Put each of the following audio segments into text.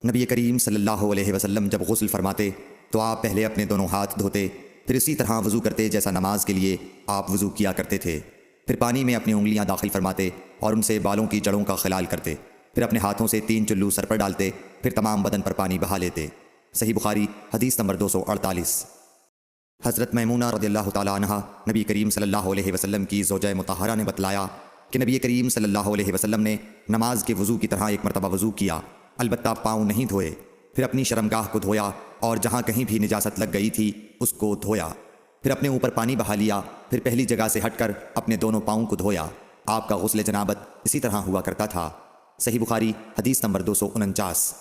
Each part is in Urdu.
نبی کریم صلی اللہ علیہ وسلم جب غسل فرماتے تو آپ پہلے اپنے دونوں ہاتھ دھوتے، پھر اسی طرح وضو کرتے جیسا نماز کے لیے آپ وضو کیا کرتے تھے۔ پھر پانی میں اپنی انگلیاں داخل فرماتے اور ان سے بالوں کی جڑوں کا خلال کرتے، پھر اپنے ہاتھوں سے 3 چلو سر پر ڈالتے، پھر تمام بدن پر پانی بہا لیتے۔ صحیح بخاری حدیث نمبر 248۔ حضرت میمونہ رضی اللہ تعالیٰ عنہ نبی کریم صلی اللہ علیہ وسلم کی زوجہ مطہرہ نے بتلایا کہ نبی کریم صلی اللہ علیہ وسلم نے نماز کے وضو کی طرح ایک مرتبہ وضو کیا، البتہ پاؤں نہیں دھوئے، پھر اپنی شرمگاہ کو دھویا اور جہاں کہیں بھی نجاست لگ گئی تھی اس کو دھویا، پھر اپنے اوپر پانی بہا لیا، پھر پہلی جگہ سے ہٹ کر اپنے دونوں پاؤں کو دھویا۔ آپ کا غسل جنابت اسی طرح ہوا کرتا تھا۔ صحیح بخاری حدیث نمبر 249۔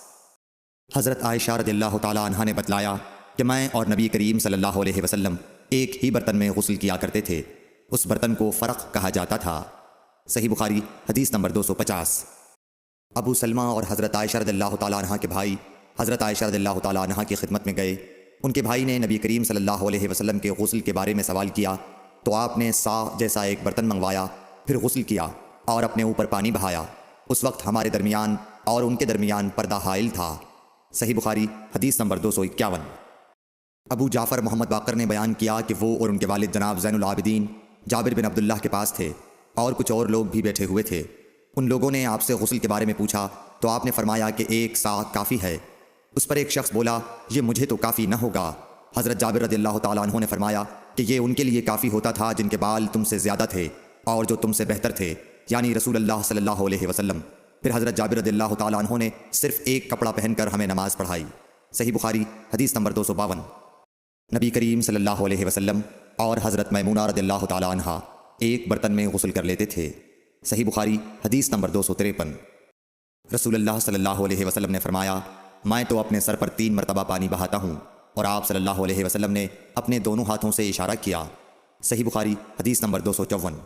حضرت عائشہ رضی اللہ تعالیٰ عنہ نے بتلایا کہ میں اور نبی کریم صلی اللہ علیہ وسلم ایک ہی برتن میں غسل کیا کرتے تھے، اس برتن کو فرق کہا جاتا تھا۔ صحیح بخاری حدیث نمبر 250۔ ابو سلمہ اور حضرت عائشہ رضی اللہ تعالیٰ عنہ کے بھائی حضرت عائشہ رضی اللہ تعالیٰ عنہ کی خدمت میں گئے۔ ان کے بھائی نے نبی کریم صلی اللہ علیہ وسلم کے غسل کے بارے میں سوال کیا تو آپ نے سا جیسا ایک برتن منگوایا، پھر غسل کیا اور اپنے اوپر پانی بہایا۔ اس وقت ہمارے درمیان اور ان کے درمیان پردہ حائل تھا۔ صحیح بخاری حدیث نمبر 251۔ ابو جعفر محمد باقر نے بیان کیا کہ وہ اور ان کے والد جناب زین العابدین جابر بن عبداللہ کے پاس تھے اور کچھ اور لوگ بھی بیٹھے ہوئے تھے۔ ان لوگوں نے آپ سے غسل کے بارے میں پوچھا تو آپ نے فرمایا کہ 1 سا کافی ہے۔ اس پر ایک شخص بولا یہ مجھے تو کافی نہ ہوگا۔ حضرت جابر رضی اللہ تعالیٰ عنہ نے فرمایا کہ یہ ان کے لیے کافی ہوتا تھا جن کے بال تم سے زیادہ تھے اور جو تم سے بہتر تھے، یعنی رسول اللہ صلی اللہ علیہ وسلم۔ پھر حضرت جابر رضی اللہ تعالیٰ عنہ نے صرف ایک کپڑا پہن کر ہمیں نماز پڑھائی۔ صحیح بخاری حدیث نمبر 252۔ نبی کریم صلی اللہ علیہ وسلم اور حضرت میمونہ رضی اللہ تعالیٰ عنہ ایک برتن میں غسل کر لیتے تھے۔ صحیح بخاری حدیث نمبر 253۔ رسول اللہ صلی اللہ علیہ وسلم نے فرمایا میں تو اپنے سر پر 3 مرتبہ پانی بہاتا ہوں، اور آپ صلی اللہ علیہ وسلم نے اپنے دونوں ہاتھوں سے اشارہ کیا۔ صحیح بخاری حدیث نمبر 254۔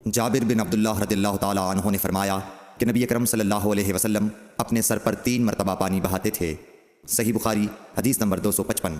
جابر بن عبداللہ رضی اللہ تعالیٰ عنہ نے فرمایا کہ نبی اکرم صلی اللہ علیہ وسلم اپنے سر پر 3 مرتبہ پانی بہاتے تھے۔ صحیح بخاری حدیث نمبر 255۔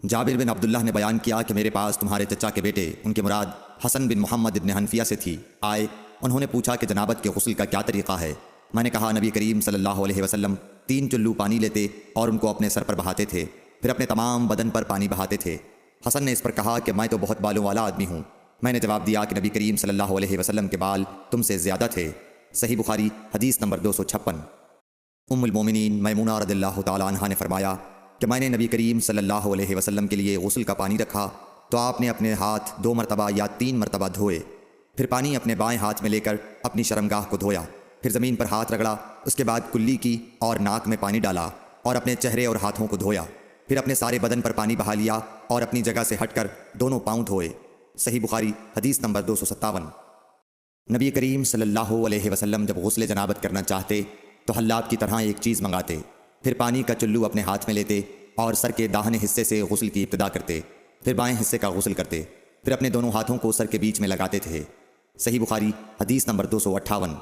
جابر بن عبداللہ نے بیان کیا کہ میرے پاس تمہارے چچا کے بیٹے، ان کی مراد حسن بن محمد ابن حنفیہ سے تھی، آئے۔ انہوں نے پوچھا کہ جنابت کے غسل کا کیا طریقہ ہے؟ میں نے کہا نبی کریم صلی اللہ علیہ وسلم 3 چلو پانی لیتے اور ان کو اپنے سر پر بہاتے تھے، پھر اپنے تمام بدن پر پانی بہاتے تھے۔ حسن نے اس پر کہا کہ میں تو بہت بالوں والا آدمی ہوں۔ میں نے جواب دیا کہ نبی کریم صلی اللہ علیہ وسلم کے بال تم سے زیادہ تھے۔ صحیح بخاری حدیث نمبر 256۔ ام المومنین میمونہ رضی اللہ تعالیٰ عنہ نے فرمایا کہ میں نے نبی کریم صلی اللہ علیہ وسلم کے لیے غسل کا پانی رکھا تو آپ نے اپنے ہاتھ 2 مرتبہ یا 3 مرتبہ دھوئے، پھر پانی اپنے بائیں ہاتھ میں لے کر اپنی شرمگاہ کو دھویا، پھر زمین پر ہاتھ رگڑا، اس کے بعد کلی کی اور ناک میں پانی ڈالا اور اپنے چہرے اور ہاتھوں کو دھویا، پھر اپنے سارے بدن پر پانی بہا لیا اور اپنی جگہ سے ہٹ کر دونوں پاؤں دھوئے۔ صحیح بخاری حدیث نمبر 257۔ نبی کریم صلی اللہ علیہ وسلم جب غسل جنابت کرنا چاہتے تو حلاب کی طرح ایک چیز منگاتے، پھر پانی کا چلو اپنے ہاتھ میں لیتے اور سر کے داہنے حصے سے غسل کی ابتدا کرتے، پھر بائیں حصے کا غسل کرتے، پھر اپنے دونوں ہاتھوں کو سر کے بیچ میں لگاتے تھے۔ صحیح بخاری حدیث نمبر 258۔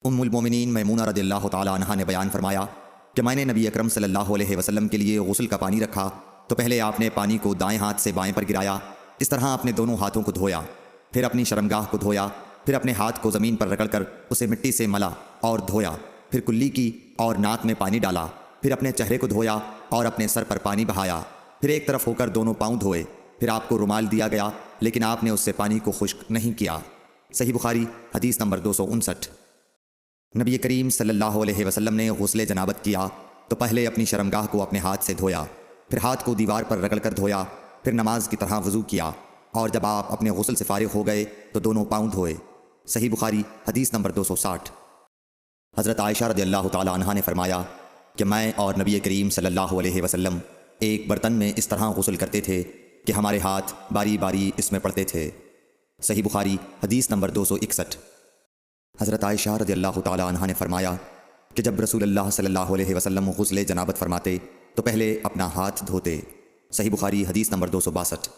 ام المومنین میمونہ رضی اللہ تعالیٰ عنہ نے بیان فرمایا کہ میں نے نبی اکرم صلی اللہ علیہ وسلم کے لیے غسل کا پانی رکھا تو پہلے آپ نے پانی کو دائیں ہاتھ سے بائیں پر گرایا، اس طرح اپنے دونوں ہاتھوں کو دھویا، پھر اپنی شرمگاہ کو دھویا، پھر اپنے ہاتھ کو زمین پر رگڑ کر اسے مٹی سے ملا اور دھویا، پھر کلی کی اور ناک میں پانی ڈالا، پھر اپنے چہرے کو دھویا اور اپنے سر پر پانی بہایا، پھر ایک طرف ہو کر دونوں پاؤں دھوئے، پھر آپ کو رومال دیا گیا لیکن آپ نے اس سے پانی کو خشک نہیں کیا۔ صحیح بخاری حدیث نمبر 259۔ نبی کریم صلی اللہ علیہ وسلم نے غسل جنابت کیا تو پہلے اپنی شرمگاہ کو اپنے ہاتھ سے دھویا، پھر ہاتھ کو دیوار پر رگڑ کر دھویا، پھر نماز کی طرح وضو کیا، اور جب آپ اپنے غسل سے فارغ ہو گئے تو دونوں پاؤں دھوئے۔ صحیح بخاری حدیث نمبر 260۔ حضرت عائشہ رضی اللہ تعالیٰ عنہ نے فرمایا کہ میں اور نبی کریم صلی اللہ علیہ وسلم ایک برتن میں اس طرح غسل کرتے تھے کہ ہمارے ہاتھ باری باری اس میں پڑتے تھے۔ صحیح بخاری حدیث نمبر 261۔ حضرت عائشہ رضی اللہ تعالیٰ عنہ نے فرمایا کہ جب رسول اللہ صلی اللہ علیہ وسلم غسل جنابت فرماتے تو پہلے اپنا ہاتھ دھوتے۔ صحیح بخاری حدیث نمبر 262۔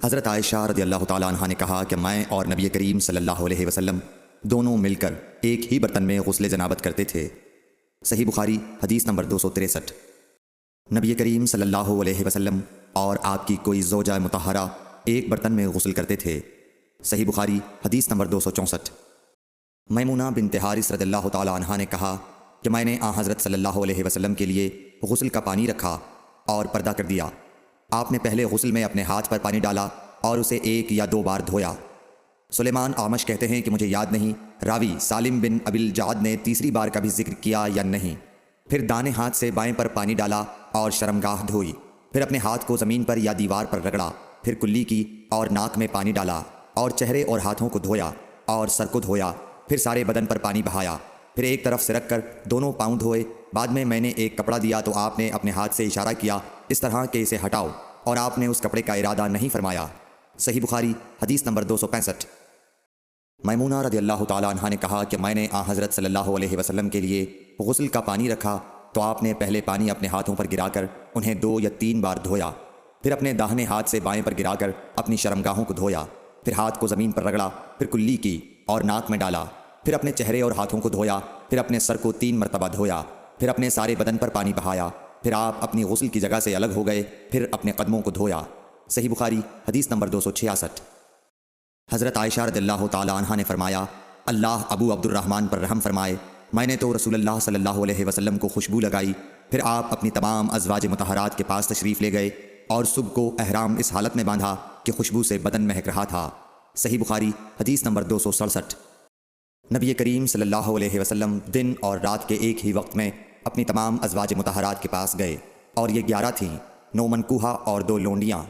حضرت عائشہ رضی اللہ تعالیٰ عنہ نے کہا کہ میں اور نبی کریم صلی اللہ علیہ وسلم دونوں مل کر ایک ہی برتن میں غسل جنابت کرتے تھے۔ صحیح بخاری حدیث نمبر 263۔ نبی کریم صلی اللہ علیہ وسلم اور آپ کی کوئی زوجہ مطہرہ ایک برتن میں غسل کرتے تھے۔ صحیح بخاری حدیث نمبر 264۔ میمونہ بنت حارث رضی اللہ تعالیٰ عنہ نے کہا کہ میں نے حضرت صلی اللہ علیہ وسلم کے لیے غسل کا پانی رکھا اور پردہ کر دیا۔ آپ نے پہلے غسل میں اپنے ہاتھ پر پانی ڈالا اور اسے 1 یا 2 بار دھویا۔ سلیمان اعمش کہتے ہیں کہ مجھے یاد نہیں راوی سالم بن ابی الجعد نے تیسری بار کا بھی ذکر کیا یا نہیں۔ پھر دانے ہاتھ سے بائیں پر پانی ڈالا اور شرمگاہ دھوئی، پھر اپنے ہاتھ کو زمین پر یا دیوار پر رگڑا، پھر کلی کی اور ناک میں پانی ڈالا اور چہرے اور ہاتھوں کو دھویا اور سر کو دھویا، پھر سارے بدن پر پانی بہایا، پھر ایک طرف سے رکھ کر دونوں پاؤں دھوئے۔ بعد میں نے ایک کپڑا دیا تو آپ نے اپنے ہاتھ سے اشارہ کیا اس طرح کہ اسے ہٹاؤ، اور آپ نے اس کپڑے کا ارادہ نہیں فرمایا۔ صحیح بخاری حدیث نمبر 265۔ میمونہ رضی اللہ تعالیٰ عنہ نے کہا کہ میں نے حضرت صلی اللہ علیہ وسلم کے لیے غسل کا پانی رکھا تو آپ نے پہلے پانی اپنے ہاتھوں پر گرا کر انہیں 2 یا 3 بار دھویا، پھر اپنے داہنے ہاتھ سے بائیں پر گرا کر اپنی شرمگاہوں کو دھویا، پھر ہاتھ کو زمین پر رگڑا، پھر کلی کی اور ناک میں ڈالا، پھر اپنے چہرے اور ہاتھوں کو دھویا، پھر اپنے سر کو 3 مرتبہ دھویا، پھر اپنے سارے بدن پر پانی بہایا، پھر آپ اپنی غسل کی جگہ سے الگ ہو گئے، پھر اپنے قدموں کو دھویا۔ صحیح بخاری حدیث نمبر 266۔ حضرت عائشہ رضی اللہ تعالیٰ عنہ نے فرمایا، اللہ ابو عبد الرحمن پر رحم فرمائے، میں نے تو رسول اللہ صلی اللہ علیہ وسلم کو خوشبو لگائی، پھر آپ اپنی تمام ازواج مطہرات کے پاس تشریف لے گئے اور صبح کو احرام اس حالت میں باندھا کہ خوشبو سے بدن مہک رہا تھا۔ صحیح بخاری حدیث نمبر 267۔ نبی کریم صلی اللہ علیہ وسلم دن اور رات کے ایک ہی وقت میں اپنی تمام ازواج مطہرات کے پاس گئے، اور یہ 11 تھیں، 9 منکوحہ اور 2 لونڈیاں۔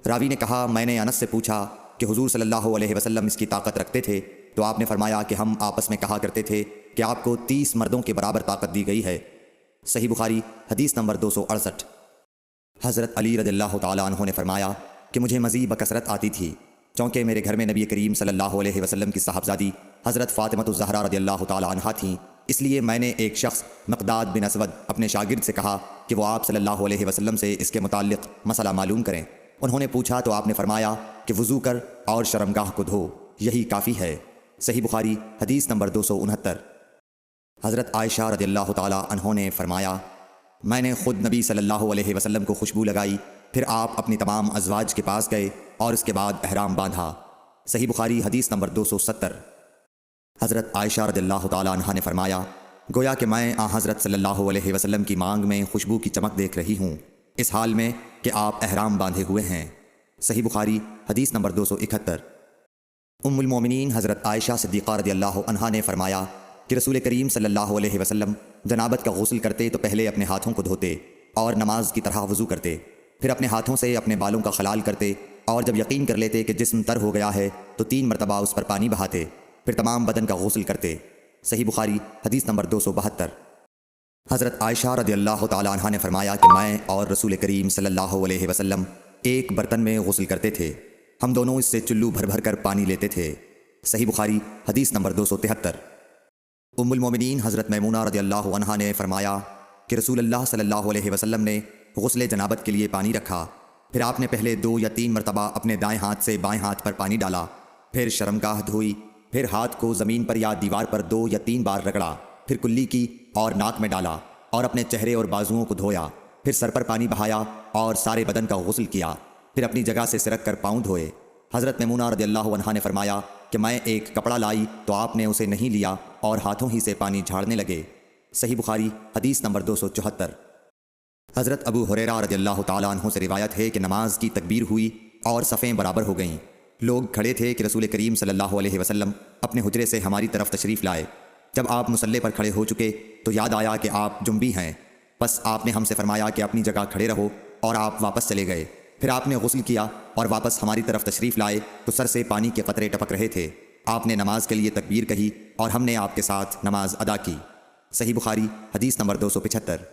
راوی نے کہا میں نے انس سے پوچھا کہ حضور صلی اللہ علیہ وسلم اس کی طاقت رکھتے تھے، تو آپ نے فرمایا کہ ہم آپس میں کہا کرتے تھے کہ آپ کو 30 مردوں کے برابر طاقت دی گئی ہے۔ صحیح بخاری حدیث نمبر 268۔ حضرت علی رضی اللہ تعالیٰ عنہ نے فرمایا کہ مجھے مزید بکثرت آتی تھی، چونکہ میرے گھر میں نبی کریم صلی اللہ علیہ وسلم کی صاحبزادی حضرت فاطمۃ الزہرا رضی اللہ تعالیٰ عنہا تھیں، اس لیے میں نے ایک شخص مقداد بن اسود اپنے شاگرد سے کہا کہ وہ آپ صلی اللہ علیہ وسلم سے اس کے متعلق مسئلہ معلوم کریں۔ انہوں نے پوچھا تو آپ نے فرمایا کہ وضو کر اور شرمگاہ کو دھو، یہی کافی ہے۔ صحیح بخاری حدیث نمبر 269۔ حضرت عائشہ رضی اللہ تعالیٰ عنہ نے فرمایا میں نے خود نبی صلی اللہ علیہ وسلم کو خوشبو لگائی، پھر آپ اپنی تمام ازواج کے پاس گئے اور اس کے بعد احرام باندھا۔ صحیح بخاری حدیث نمبر 270۔ حضرت عائشہ رضی اللہ تعالیٰ عنہ نے فرمایا گویا کہ میں حضرت صلی اللہ علیہ وسلم کی مانگ میں خوشبو کی چمک دیکھ رہی ہوں، اس حال میں کہ آپ احرام باندھے ہوئے ہیں۔ صحیح بخاری حدیث نمبر 271۔ ام المومنین حضرت عائشہ صدیقہ رضی اللہ عنہا نے فرمایا کہ رسول کریم صلی اللہ علیہ وسلم جنابت کا غسل کرتے تو پہلے اپنے ہاتھوں کو دھوتے اور نماز کی طرح وضو کرتے، پھر اپنے ہاتھوں سے اپنے بالوں کا خلال کرتے، اور جب یقین کر لیتے کہ جسم تر ہو گیا ہے تو 3 مرتبہ اس پر پانی بہاتے، پھر تمام بدن کا غسل کرتے۔ صحیح بخاری حدیث نمبر 272۔ حضرت عائشہ رضی اللہ تعالیٰ عنہ نے فرمایا کہ میں اور رسول کریم صلی اللہ علیہ وسلم ایک برتن میں غسل کرتے تھے، ہم دونوں اس سے چلو بھر بھر کر پانی لیتے تھے۔ صحیح بخاری حدیث نمبر 273۔ ام المومنین حضرت میمونہ رضی اللہ عنہا نے فرمایا کہ رسول اللہ صلی اللہ علیہ وسلم نے غسل جنابت کے لیے پانی رکھا، پھر آپ نے پہلے 2 یا 3 مرتبہ اپنے دائیں ہاتھ سے بائیں ہاتھ پر پانی ڈالا، پھر شرمگاہ دھوئی، پھر ہاتھ کو زمین پر یا دیوار پر 2 یا 3 بار رگڑا، پھر کلی کی اور ناک میں ڈالا اور اپنے چہرے اور بازوؤں کو دھویا، پھر سر پر پانی بہایا اور سارے بدن کا غسل کیا، پھر اپنی جگہ سے سرک کر پاؤں دھوئے۔ حضرت میمونہ رضی اللہ عنہا نے فرمایا کہ میں ایک کپڑا لائی تو آپ نے اسے نہیں لیا اور ہاتھوں ہی سے پانی جھاڑنے لگے۔ صحیح بخاری حدیث نمبر 274۔ حضرت ابو ہریرہ رضی اللہ تعالیٰ عنہ سے روایت ہے کہ نماز کی تکبیر ہوئی اور صفیں برابر ہو گئیں، لوگ کھڑے تھے کہ رسول کریم صلی اللہ علیہ وسلم اپنے حجرے سے ہماری طرف تشریف لائے۔ جب آپ مصلی پر کھڑے ہو چکے تو یاد آیا کہ آپ جنبی ہیں، بس آپ نے ہم سے فرمایا کہ اپنی جگہ کھڑے رہو، اور آپ واپس چلے گئے۔ پھر آپ نے غسل کیا اور واپس ہماری طرف تشریف لائے تو سر سے پانی کے قطرے ٹپک رہے تھے۔ آپ نے نماز کے لیے تکبیر کہی اور ہم نے آپ کے ساتھ نماز ادا کی۔ صحیح بخاری حدیث نمبر 275۔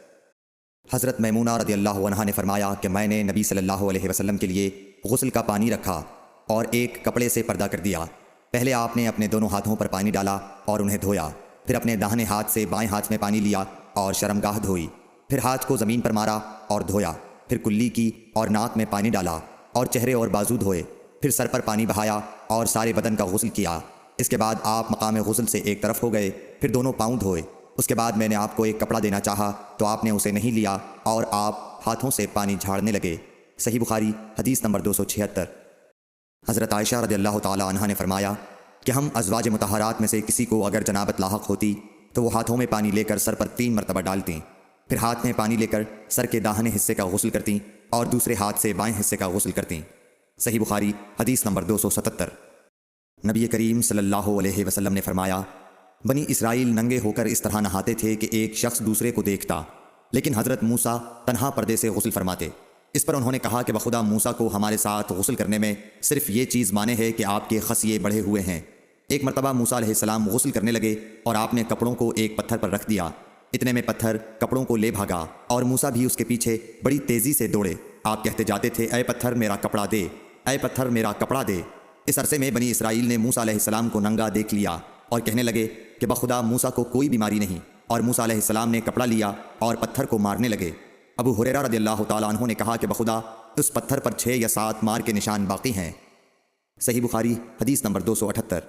حضرت میمونہ رضی اللہ عنہا نے فرمایا کہ میں نے نبی صلی اللہ علیہ وسلم کے لیے غسل کا پانی رکھا اور ایک کپڑے سے پردہ کر دیا۔ پہلے آپ نے اپنے دونوں ہاتھوں پر پانی ڈالا اور انہیں دھویا، پھر اپنے داہنے ہاتھ سے بائیں ہاتھ میں پانی لیا اور شرمگاہ دھوئی، پھر ہاتھ کو زمین پر مارا اور دھویا، پھر کلی کی اور ناک میں پانی ڈالا اور چہرے اور بازو دھوئے، پھر سر پر پانی بہایا اور سارے بدن کا غسل کیا۔ اس کے بعد آپ مقام غسل سے ایک طرف ہو گئے، پھر دونوں پاؤں دھوئے۔ اس کے بعد میں نے آپ کو ایک کپڑا دینا چاہا تو آپ نے اسے نہیں لیا اور آپ ہاتھوں سے پانی جھاڑنے لگے۔ صحیح بخاری حدیث نمبر 276۔ حضرت عائشہ رضی اللہ تعالیٰ عنہا نے فرمایا کہ ہم ازواج مطہرات میں سے کسی کو اگر جنابت لاحق ہوتی تو وہ ہاتھوں میں پانی لے کر سر پر 3 مرتبہ ڈالتیں، پھر ہاتھ میں پانی لے کر سر کے داہنے حصے کا غسل کرتیں اور دوسرے ہاتھ سے بائیں حصے کا غسل کرتیں۔ صحیح بخاری حدیث نمبر 277۔ نبی کریم صلی اللہ علیہ وسلم نے فرمایا، بنی اسرائیل ننگے ہو کر اس طرح نہاتے تھے کہ ایک شخص دوسرے کو دیکھتا، لیکن حضرت موسیٰ تنہا پردے سے غسل فرماتے۔ اس پر انہوں نے کہا کہ بخدا موسیٰ کو ہمارے ساتھ غسل کرنے میں صرف یہ چیز مانے ہے کہ آپ کے خصیے بڑھے ہوئے ہیں۔ ایک مرتبہ موسیٰ علیہ السلام غسل کرنے لگے اور آپ نے کپڑوں کو ایک پتھر پر رکھ دیا، اتنے میں پتھر کپڑوں کو لے بھاگا اور موسیٰ بھی اس کے پیچھے بڑی تیزی سے دوڑے۔ آپ کہتے جاتے تھے، اے پتھر میرا کپڑا دے، اے پتھر میرا کپڑا دے۔ اس عرصے میں بنی اسرائیل نے موسیٰ علیہ السلام کو ننگا دیکھ لیا اور کہنے لگے کہ بخدا موسیٰ کو کوئی بیماری نہیں، اور موسیٰ علیہ السلام نے کپڑا لیا اور پتھر کو مارنے لگے۔ ابو ہریرہ رضی اللہ تعالیٰ عنہ نے کہا کہ بخدا اس پتھر پر 6 یا 7 مار کے نشان باقی ہیں۔ صحیح بخاری حدیث نمبر 278۔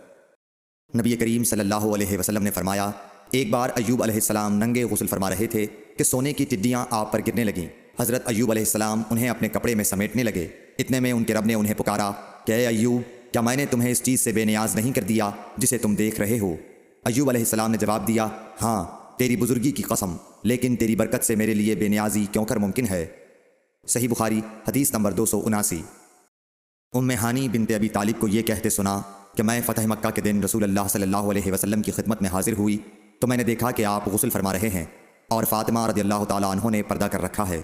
نبی کریم صلی اللہ علیہ وسلم نے فرمایا، ایک بار ایوب علیہ السلام ننگے غسل فرما رہے تھے کہ سونے کی ٹڈیاں آپ پر گرنے لگیں۔ حضرت ایوب علیہ السلام انہیں اپنے کپڑے میں سمیٹنے لگے، اتنے میں ان کے رب نے انہیں پکارا کہ اے ایوب، کیا میں نے تمہیں اس چیز سے بے نیاز نہیں کر دیا جسے تم دیکھ رہے ہو؟ ایوب علیہ السلام نے جواب دیا، ہاں تیری بزرگی کی قسم، لیکن تیری برکت سے میرے لیے بے نیازی کیوں کر ممکن ہے۔ صحیح بخاری حدیث نمبر 279۔ ام ہانی بنت ابی طالب کو یہ کہتے سنا کہ میں فتح مکہ کے دن رسول اللہ صلی اللہ علیہ وسلم کی خدمت میں حاضر ہوئی تو میں نے دیکھا کہ آپ غسل فرما رہے ہیں اور فاطمہ رضی اللہ تعالیٰ عنہ نے پردہ کر رکھا ہے۔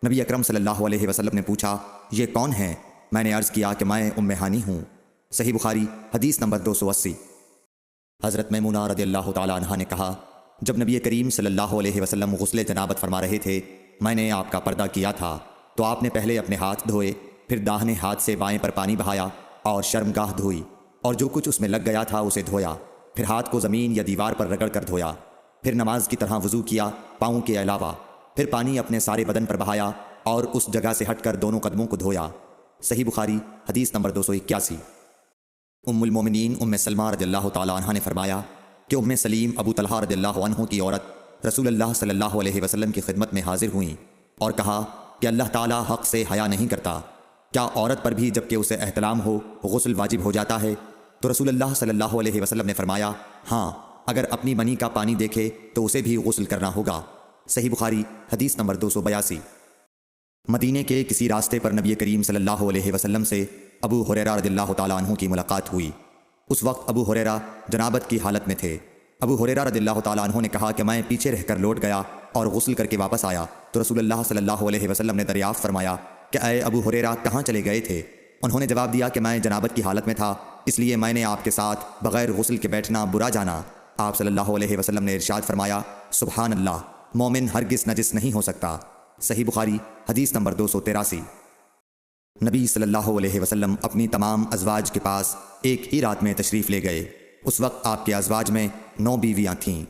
نبی اکرم صلی اللہ علیہ وسلم نے پوچھا، یہ کون ہیں؟ میں نے عرض کیا کہ میں ام ہانی ہوں۔ صحیح بخاری حدیث نمبر 280۔ حضرت میمونہ رضی اللہ تعالیٰ عنہ نے کہا، جب نبی کریم صلی اللہ علیہ وسلم غسل جنابت فرما رہے تھے، میں نے آپ کا پردہ کیا تھا تو آپ نے پہلے اپنے ہاتھ دھوئے، پھر داہنے ہاتھ سے بائیں پر پانی بہایا اور شرمگاہ دھوئی، اور جو کچھ اس میں لگ گیا تھا اسے دھویا، پھر ہاتھ کو زمین یا دیوار پر رگڑ کر دھویا، پھر نماز کی طرح وضو کیا پاؤں کے علاوہ، پھر پانی اپنے سارے بدن پر بہایا اور اس جگہ سے ہٹ کر دونوں قدموں کو دھویا۔ صحیح بخاری حدیث نمبر 281۔ ام المومنین ام سلمہ رضی اللہ تعالیٰ عنہ نے فرمایا کہ ام سلیم ابو طلحہ رضی اللہ عنہ کی عورت رسول اللہ صلی اللہ علیہ وسلم کی خدمت میں حاضر ہوئیں اور کہا کہ اللہ تعالیٰ حق سے حیا نہیں کرتا، کیا عورت پر بھی جب کہ اسے احتلام ہو غسل واجب ہو جاتا ہے؟ تو رسول اللہ صلی اللہ علیہ وسلم نے فرمایا، ہاں اگر اپنی منی کا پانی دیکھے تو اسے بھی غسل کرنا ہوگا۔ صحیح بخاری حدیث نمبر 282۔ مدینے کے کسی راستے پر نبی کریم صلی اللہ علیہ وسلم سے ابو ہریرہ رضی اللہ تعالیٰ عنہ کی ملاقات ہوئی۔ اس وقت ابو ہریرہ جنابت کی حالت میں تھے۔ ابو ہریرہ رضی اللہ تعالیٰ عنہ نے کہا کہ میں پیچھے رہ کر لوٹ گیا اور غسل کر کے واپس آیا تو رسول اللہ صلی اللہ علیہ وسلم نے دریافت فرمایا کہ اے ابو ہریرہ کہاں چلے گئے تھے؟ انہوں نے جواب دیا کہ میں جنابت کی حالت میں تھا، اس لیے میں نے آپ کے ساتھ بغیر غسل کے بیٹھنا برا جانا۔ آپ صلی اللہ علیہ وسلم نے ارشاد فرمایا، سبحان اللہ، مومن ہرگز نجس نہیں ہو سکتا۔ صحیح بخاری حدیث نمبر 283۔ نبی صلی اللہ علیہ وسلم اپنی تمام ازواج کے پاس ایک ہی رات میں تشریف لے گئے۔ اس وقت آپ کے ازواج میں 9 بیویاں تھیں۔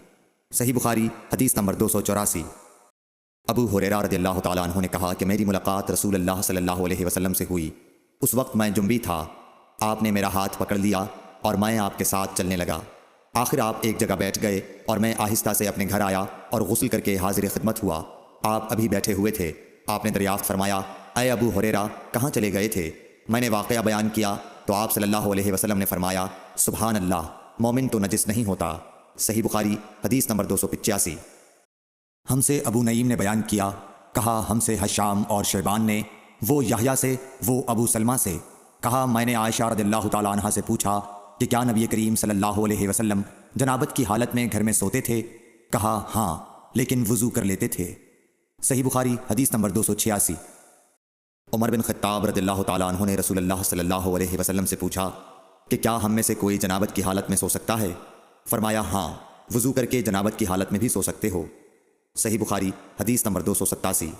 صحیح بخاری حدیث نمبر 284۔ ابو ہریرہ رضی اللہ تعالیٰ عنہ نے کہا کہ میری ملاقات رسول اللہ صلی اللہ علیہ وسلم سے ہوئی۔ اس وقت میں جنبی تھا، آپ نے میرا ہاتھ پکڑ لیا اور میں آپ کے ساتھ چلنے لگا۔ آخر آپ ایک جگہ بیٹھ گئے اور میں آہستہ سے اپنے گھر آیا اور غسل کر کے حاضر خدمت ہوا۔ آپ ابھی بیٹھے ہوئے تھے۔ آپ نے دریافت فرمایا، اے ابو ہریرہ کہاں چلے گئے تھے؟ میں نے واقعہ بیان کیا تو آپ صلی اللہ علیہ وسلم نے فرمایا، سبحان اللہ، مومن تو نجس نہیں ہوتا۔ صحیح بخاری حدیث نمبر 285۔ ہم سے ابو نعیم نے بیان کیا، کہا ہم سے حشام اور شیبان نے، وہ یحییٰ سے، وہ ابو سلمہ سے، کہا میں نے عائشہ رضی اللہ تعالیٰ عنہ سے پوچھا کہ کیا نبی کریم صلی اللہ علیہ وسلم جنابت کی حالت میں گھر میں سوتے تھے؟ کہا ہاں، لیکن وضو کر لیتے تھے۔ صحیح بخاری حدیث نمبر 286۔ عمر بن خطاب رضی اللہ تعالیٰ عنہ نے رسول اللہ صلی اللہ علیہ وسلم سے پوچھا کہ کیا ہم میں سے کوئی جنابت کی حالت میں سو سکتا ہے؟ فرمایا ہاں، وضو کر کے جنابت کی حالت میں بھی سو سکتے ہو۔ صحیح بخاری حدیث نمبر 287۔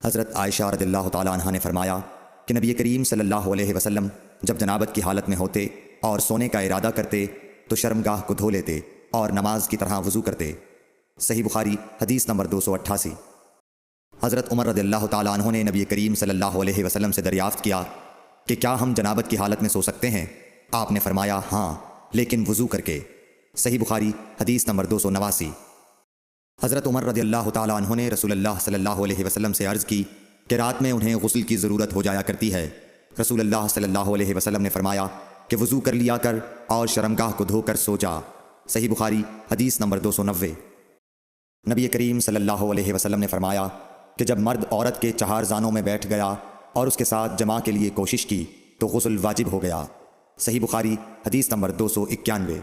حضرت عائشہ رضی اللہ تعالیٰ عنہ نے فرمایا کہ نبی کریم صلی اللہ علیہ وسلم جب جنابت کی حالت میں ہوتے اور سونے کا ارادہ کرتے تو شرمگاہ کو دھو لیتے اور نماز کی طرح وضو کرتے۔ صحیح بخاری حدیث نمبر 288۔ حضرت عمر رضی اللہ تعالیٰ عنہ نے نبی کریم صلی اللہ علیہ وسلم سے دریافت کیا کہ کیا ہم جنابت کی حالت میں سو سکتے ہیں؟ آپ نے فرمایا ہاں، لیکن وضو کر کے۔ صحیح بخاری حدیث نمبر 289۔ حضرت عمر رضی اللہ تعالیٰ عنہ نے رسول اللہ صلی اللہ علیہ وسلم سے عرض کی کہ رات میں انہیں غسل کی ضرورت ہو جایا کرتی ہے۔ رسول اللہ صلی اللہ علیہ وسلم نے فرمایا کہ وضو کر لیا کر اور شرمگاہ کو دھو کر سو جا۔ صحیح بخاری حدیث نمبر 290۔ نبی کریم صلی اللہ علیہ وسلم نے فرمایا کہ جب مرد عورت کے چہار زانوں میں بیٹھ گیا اور اس کے ساتھ جماع کے لیے کوشش کی تو غسل واجب ہو گیا۔ صحیح بخاری حدیث نمبر 291۔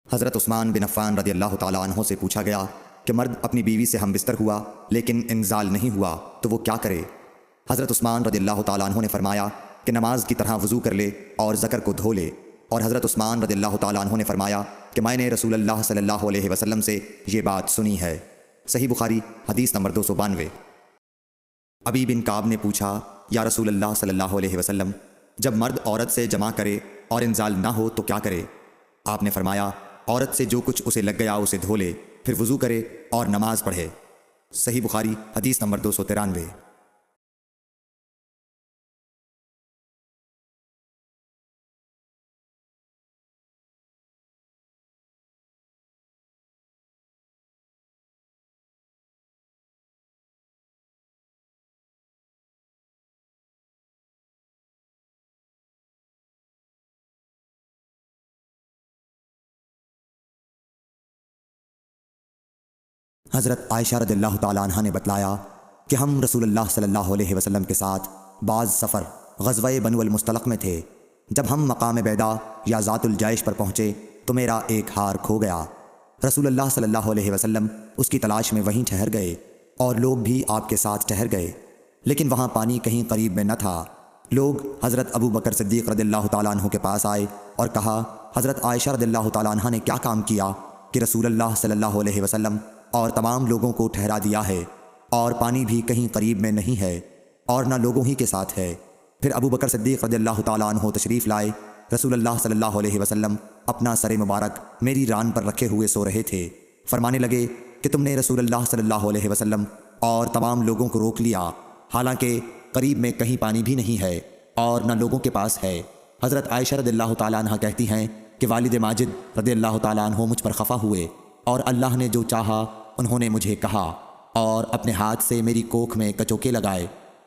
حضرت عثمان بن عفان رضی اللہ تعالیٰ عنہ سے پوچھا گیا کہ مرد اپنی بیوی سے ہم بستر ہوا لیکن انزال نہیں ہوا تو وہ کیا کرے؟ حضرت عثمان رضی اللہ تعالیٰ عنہ نے فرمایا کہ نماز کی طرح وضو کر لے اور ذکر کو دھو لے۔ اور حضرت عثمان رضی اللہ تعالیٰ عنہ نے فرمایا کہ میں نے رسول اللہ صلی اللہ علیہ وسلم سے یہ بات سنی ہے۔ صحیح بخاری حدیث نمبر 292۔ ابی بن کعب نے پوچھا یا رسول اللہ صلی اللہ علیہ وسلم، جب مرد عورت سے جماع کرے اور انزال نہ ہو تو کیا کرے؟ آپ نے فرمایا عورت سے جو کچھ اسے لگ گیا اسے دھو لے، پھر وضو کرے اور نماز پڑھے۔ صحیح بخاری حدیث نمبر 293۔ حضرت عائشہ رضی اللہ تعالیٰ عنہ نے بتلایا کہ ہم رسول اللہ صلی اللہ علیہ وسلم کے ساتھ بعض سفر غزوہ بنو المصطلق میں تھے۔ جب ہم مقام بیدا یا ذات الجیش پر پہنچے تو میرا ایک ہار کھو گیا۔ رسول اللہ صلی اللہ علیہ وسلم اس کی تلاش میں وہیں ٹھہر گئے اور لوگ بھی آپ کے ساتھ ٹھہر گئے، لیکن وہاں پانی کہیں قریب میں نہ تھا۔ لوگ حضرت ابو بکر صدیق رضی اللہ تعالیٰ عنہ کے پاس آئے اور کہا حضرت عائشہ رضی اللہ تعالیٰ عنہ نے کیا کام کیا کہ رسول اللہ صلی اللہ علیہ وسلم اور تمام لوگوں کو ٹھہرا دیا ہے اور پانی بھی کہیں قریب میں نہیں ہے اور نہ لوگوں ہی کے ساتھ ہے۔ پھر ابو بکر صدیق رضی اللہ تعالیٰ عنہ تشریف لائے۔ رسول اللہ صلی اللہ علیہ وسلم اپنا سر مبارک میری ران پر رکھے ہوئے سو رہے تھے۔ فرمانے لگے کہ تم نے رسول اللہ صلی اللہ علیہ وسلم اور تمام لوگوں کو روک لیا، حالانکہ قریب میں کہیں پانی بھی نہیں ہے اور نہ لوگوں کے پاس ہے۔ حضرت عائشہ رضی اللہ تعالیٰ عنہ کہتی ہیں کہ والد ماجد رضی اللہ تعالیٰ عنہ مجھ پر خفا ہوئے اور اللہ نے جو چاہا انہوں نے مجھے کہا اور اپنے ہاتھ سے میری کوکھ میں کچوکے لگائے۔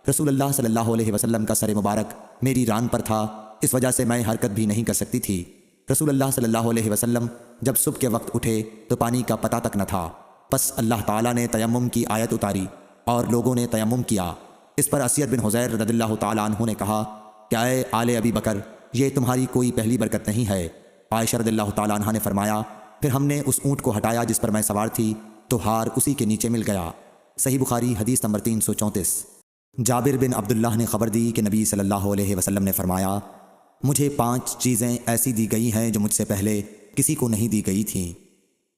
رسول اللہ صلی اللہ علیہ وسلم کا سر مبارک میری ران پر تھا، اس وجہ سے میں حرکت بھی نہیں کر سکتی تھی۔ رسول اللہ صلی اللہ علیہ وسلم جب صبح کے وقت اٹھے تو پانی کا پتہ تک نہ تھا، پس اللہ تعالیٰ نے تیمم کی آیت اتاری اور لوگوں نے تیمم کیا۔ اس پر اسید بن حذیر رضی اللہ تعالیٰ عنہ نے کہا کہ اے آل ابی بکر، یہ تمہاری کوئی پہلی برکت نہیں ہے۔ عائشہ رضی اللہ تعالیٰ عنہ نے فرمایا پھر ہم نے اس اونٹ کو ہٹایا جس پر میں سوار تھی تو ہار اسی کے نیچے مل گیا۔ صحیح بخاری حدیث نمبر 334۔ جابر بن عبداللہ نے خبر دی کہ نبی صلی اللہ علیہ وسلم نے فرمایا مجھے 5 چیزیں ایسی دی گئی ہیں جو مجھ سے پہلے کسی کو نہیں دی گئی تھیں۔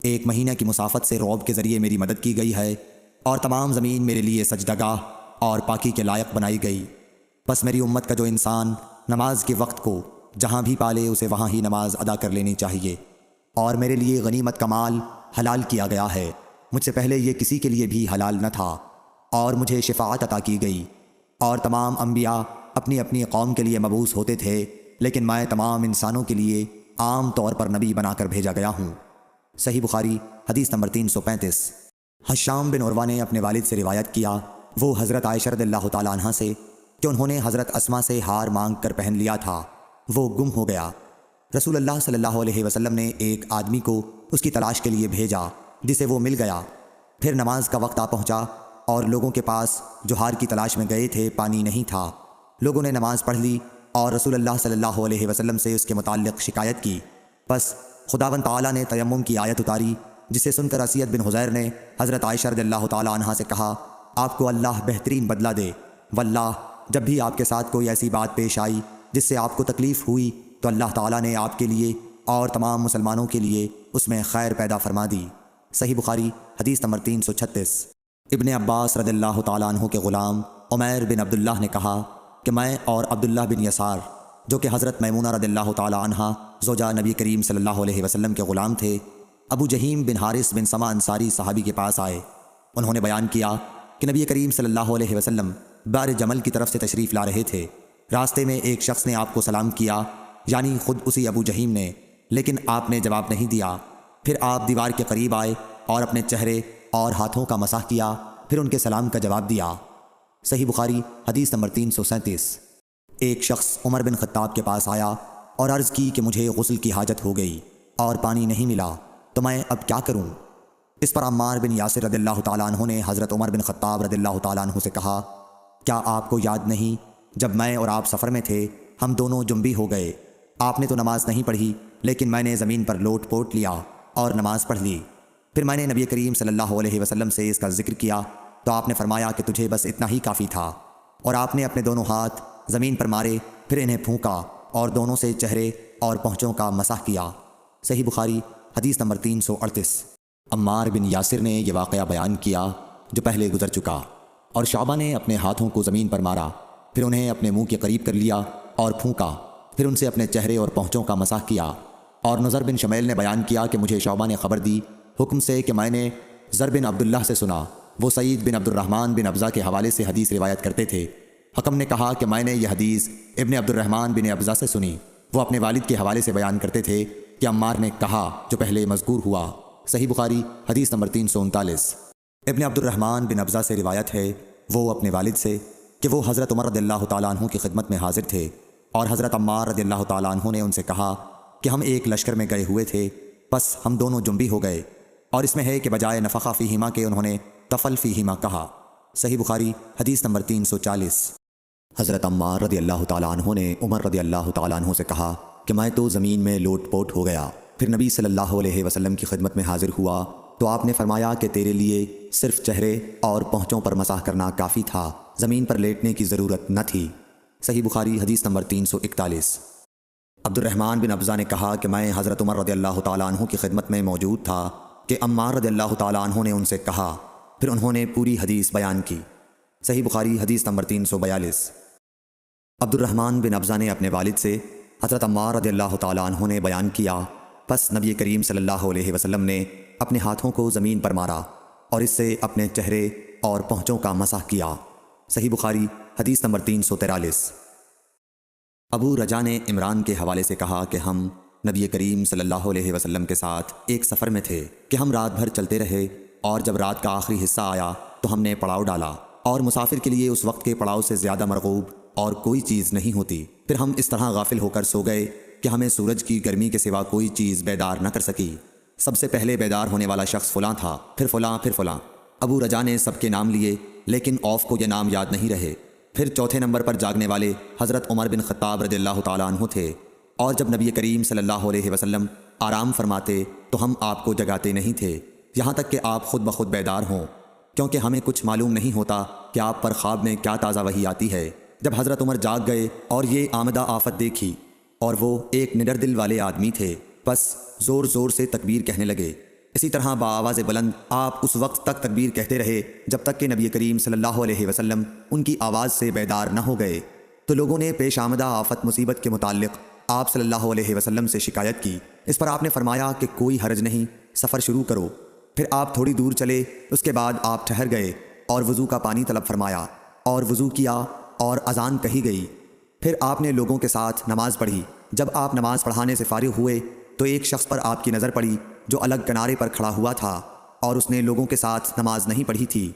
1 مہینہ کی مسافت سے رعب کے ذریعے میری مدد کی گئی ہے اور تمام زمین میرے لیے سجدگاہ اور پاکی کے لائق بنائی گئی۔ بس میری امت کا جو انسان نماز کے وقت کو جہاں بھی پالے اسے وہاں ہی نماز ادا کر لینی چاہیے، اور میرے لیے غنیمت کا مال حلال کیا گیا ہے، مجھ سے پہلے یہ کسی کے لیے بھی حلال نہ تھا، اور مجھے شفاعت عطا کی گئی۔ اور تمام انبیاء اپنی اپنی قوم کے لیے مبعوث ہوتے تھے، لیکن میں تمام انسانوں کے لیے عام طور پر نبی بنا کر بھیجا گیا ہوں۔ صحیح بخاری حدیث نمبر 335۔ حشام بن عروہ نے اپنے والد سے روایت کیا، وہ حضرت عائشہ رضی اللہ تعالیٰ عنہ سے، کہ انہوں نے حضرت اسما سے ہار مانگ کر پہن لیا تھا، وہ گم ہو گیا۔ رسول اللہ صلی اللہ علیہ وسلم نے ایک آدمی کو اس کی تلاش کے لیے بھیجا جسے وہ مل گیا۔ پھر نماز کا وقت آ پہنچا اور لوگوں کے پاس جو ہار کی تلاش میں گئے تھے پانی نہیں تھا۔ لوگوں نے نماز پڑھ لی اور رسول اللہ صلی اللہ علیہ وسلم سے اس کے متعلق شکایت کی، بس خداوند تعالیٰ نے تیمم کی آیت اتاری، جسے سن کر اسید بن حذیر نے حضرت عائشہ رضی اللہ تعالیٰ عنہ سے کہا آپ کو اللہ بہترین بدلہ دے، واللہ جب بھی آپ کے ساتھ کوئی ایسی بات پیش آئی جس سے آپ کو تکلیف ہوئی تو اللہ تعالیٰ نے آپ کے لیے اور تمام مسلمانوں کے لیے اس میں خیر پیدا فرما دی۔ صحیح بخاری حدیث نمبر 336۔ ابن عباس رضی اللہ تعالیٰ عنہ کے غلام عمیر بن عبداللہ نے کہا کہ میں اور عبداللہ بن یسار جو کہ حضرت میمونہ رضی اللہ تعالیٰ عنہ زوجہ نبی کریم صلی اللہ علیہ وسلم کے غلام تھے، ابو جہیم بن حارث بن سما انصاری صحابی کے پاس آئے۔ انہوں نے بیان کیا کہ نبی کریم صلی اللہ علیہ وسلم بار جمل کی طرف سے تشریف لا رہے تھے، راستے میں ایک شخص نے آپ کو سلام کیا، یعنی خود اسی ابو جہیم نے، لیکن آپ نے جواب نہیں دیا۔ پھر آپ دیوار کے قریب آئے اور اپنے چہرے اور ہاتھوں کا مسح کیا، پھر ان کے سلام کا جواب دیا۔ صحیح بخاری حدیث نمبر 337۔ ایک شخص عمر بن خطاب کے پاس آیا اور عرض کی کہ مجھے غسل کی حاجت ہو گئی اور پانی نہیں ملا تو میں اب کیا کروں؟ اس پر عمار بن یاسر رضی اللہ تعالیٰ عنہ نے حضرت عمر بن خطاب رضی اللہ تعالیٰ عنہ سے کہا، کیا آپ کو یاد نہیں جب میں اور آپ سفر میں تھے ہم دونوں جنبی ہو گئے؟ آپ نے تو نماز نہیں پڑھی لیکن میں نے زمین پر لوٹ پوٹ لیا اور نماز پڑھ لی۔ پھر میں نے نبی کریم صلی اللہ علیہ وسلم سے اس کا ذکر کیا تو آپ نے فرمایا کہ تجھے بس اتنا ہی کافی تھا، اور آپ نے اپنے دونوں ہاتھ زمین پر مارے، پھر انہیں پھونکا اور دونوں سے چہرے اور پہنچوں کا مسح کیا۔ صحیح بخاری حدیث نمبر 338۔ عمار بن یاسر نے یہ واقعہ بیان کیا جو پہلے گزر چکا، اور شعبہ نے اپنے ہاتھوں کو زمین پر مارا، پھر انہیں اپنے منہ کے قریب کر لیا اور پھونکا، پھر ان سے اپنے چہرے اور پہنچوں کا مسح کیا۔ اور نضر بن شمیل نے بیان کیا کہ مجھے شعبہ نے خبر دی حکم سے کہ میں نے زر بن عبداللہ سے سنا، وہ سعید بن عبد الرحمن بن ابزہ کے حوالے سے حدیث روایت کرتے تھے۔ حکم نے کہا کہ میں نے یہ حدیث ابن عبد الرحمن بن ابزہ سے سنی، وہ اپنے والد کے حوالے سے بیان کرتے تھے کہ عمار نے کہا جو پہلے مذکور ہوا۔ صحیح بخاری حدیث نمبر 339۔ ابن عبد الرحمن بن ابزہ سے روایت ہے وہ اپنے والد سے کہ وہ حضرت عمر رضی اللہ تعالیٰ عنہ کی خدمت میں حاضر تھے، اور حضرت عمار رضی اللہ تعالیٰ عنہ نے ان سے کہا کہ ہم ایک لشکر میں گئے ہوئے تھے، بس ہم دونوں جنبی ہو گئے، اور اس میں ہے کہ بجائے نفخہ فیہما کے انہوں نے طفل فیہما کہا۔ صحیح بخاری حدیث نمبر 340۔ حضرت عمار رضی اللہ تعالیٰ عنہ نے عمر رضی اللہ تعالیٰ عنہ سے کہا کہ میں تو زمین میں لوٹ پوٹ ہو گیا، پھر نبی صلی اللہ علیہ وسلم کی خدمت میں حاضر ہوا تو آپ نے فرمایا کہ تیرے لیے صرف چہرے اور پہنچوں پر مسح کرنا کافی تھا، زمین پر لیٹنے کی ضرورت نہ تھی۔ صحیح بخاری حدیث نمبر 341۔ عبد الرحمن بن ابزہ نے کہا کہ میں حضرت عمر رضی اللہ تعالیٰ عنہ کی خدمت میں موجود تھا کہ عمار رضی اللہ تعالیٰ عنہ نے ان سے کہا، پھر انہوں نے پوری حدیث بیان کی۔ صحیح بخاری حدیث نمبر 342۔ عبد الرحمن بن ابزہ نے اپنے والد سے حضرت عمار رضی اللہ تعالیٰ عنہ نے بیان کیا، پس نبی کریم صلی اللہ علیہ وسلم نے اپنے ہاتھوں کو زمین پر مارا اور اس سے اپنے چہرے اور پہنچوں کا مسح کیا۔ صحیح بخاری حدیث نمبر 343۔ ابو رجا نے عمران کے حوالے سے کہا کہ ہم نبی کریم صلی اللہ علیہ وسلم کے ساتھ ایک سفر میں تھے کہ ہم رات بھر چلتے رہے، اور جب رات کا آخری حصہ آیا تو ہم نے پڑاؤ ڈالا، اور مسافر کے لیے اس وقت کے پڑاؤ سے زیادہ مرغوب اور کوئی چیز نہیں ہوتی۔ پھر ہم اس طرح غافل ہو کر سو گئے کہ ہمیں سورج کی گرمی کے سوا کوئی چیز بیدار نہ کر سکی۔ سب سے پہلے بیدار ہونے والا شخص فلاں تھا، پھر فلاں، پھر فلاں۔ ابو رجا نے سب کے نام لیے لیکن اوف کو یہ نام یاد نہیں رہے۔ پھر چوتھے نمبر پر جاگنے والے حضرت عمر بن خطاب رضی اللہ تعالیٰ عنہ تھے، اور جب نبی کریم صلی اللہ علیہ وسلم آرام فرماتے تو ہم آپ کو جگاتے نہیں تھے یہاں تک کہ آپ خود بخود بیدار ہوں، کیونکہ ہمیں کچھ معلوم نہیں ہوتا کہ آپ پر خواب میں کیا تازہ وحی آتی ہے۔ جب حضرت عمر جاگ گئے اور یہ آمدہ آفت دیکھی، اور وہ ایک نڈر دل والے آدمی تھے، بس زور زور سے تکبیر کہنے لگے۔ اسی طرح بآواز بلند آپ اس وقت تک تکبیر کہتے رہے جب تک کہ نبی کریم صلی اللہ علیہ وسلم ان کی آواز سے بیدار نہ ہو گئے۔ تو لوگوں نے پیش آمدہ آفت مصیبت کے متعلق آپ صلی اللہ علیہ وسلم سے شکایت کی۔ اس پر آپ نے فرمایا کہ کوئی حرج نہیں، سفر شروع کرو۔ پھر آپ تھوڑی دور چلے، اس کے بعد آپ ٹھہر گئے اور وضو کا پانی طلب فرمایا، اور وضو کیا اور اذان کہی گئی۔ پھر آپ نے لوگوں کے ساتھ نماز پڑھی۔ جب آپ نماز پڑھانے سے فارغ ہوئے تو ایک شخص پر آپ کی نظر پڑی جو الگ کنارے پر کھڑا ہوا تھا، اور اس نے لوگوں کے ساتھ نماز نہیں پڑھی تھی۔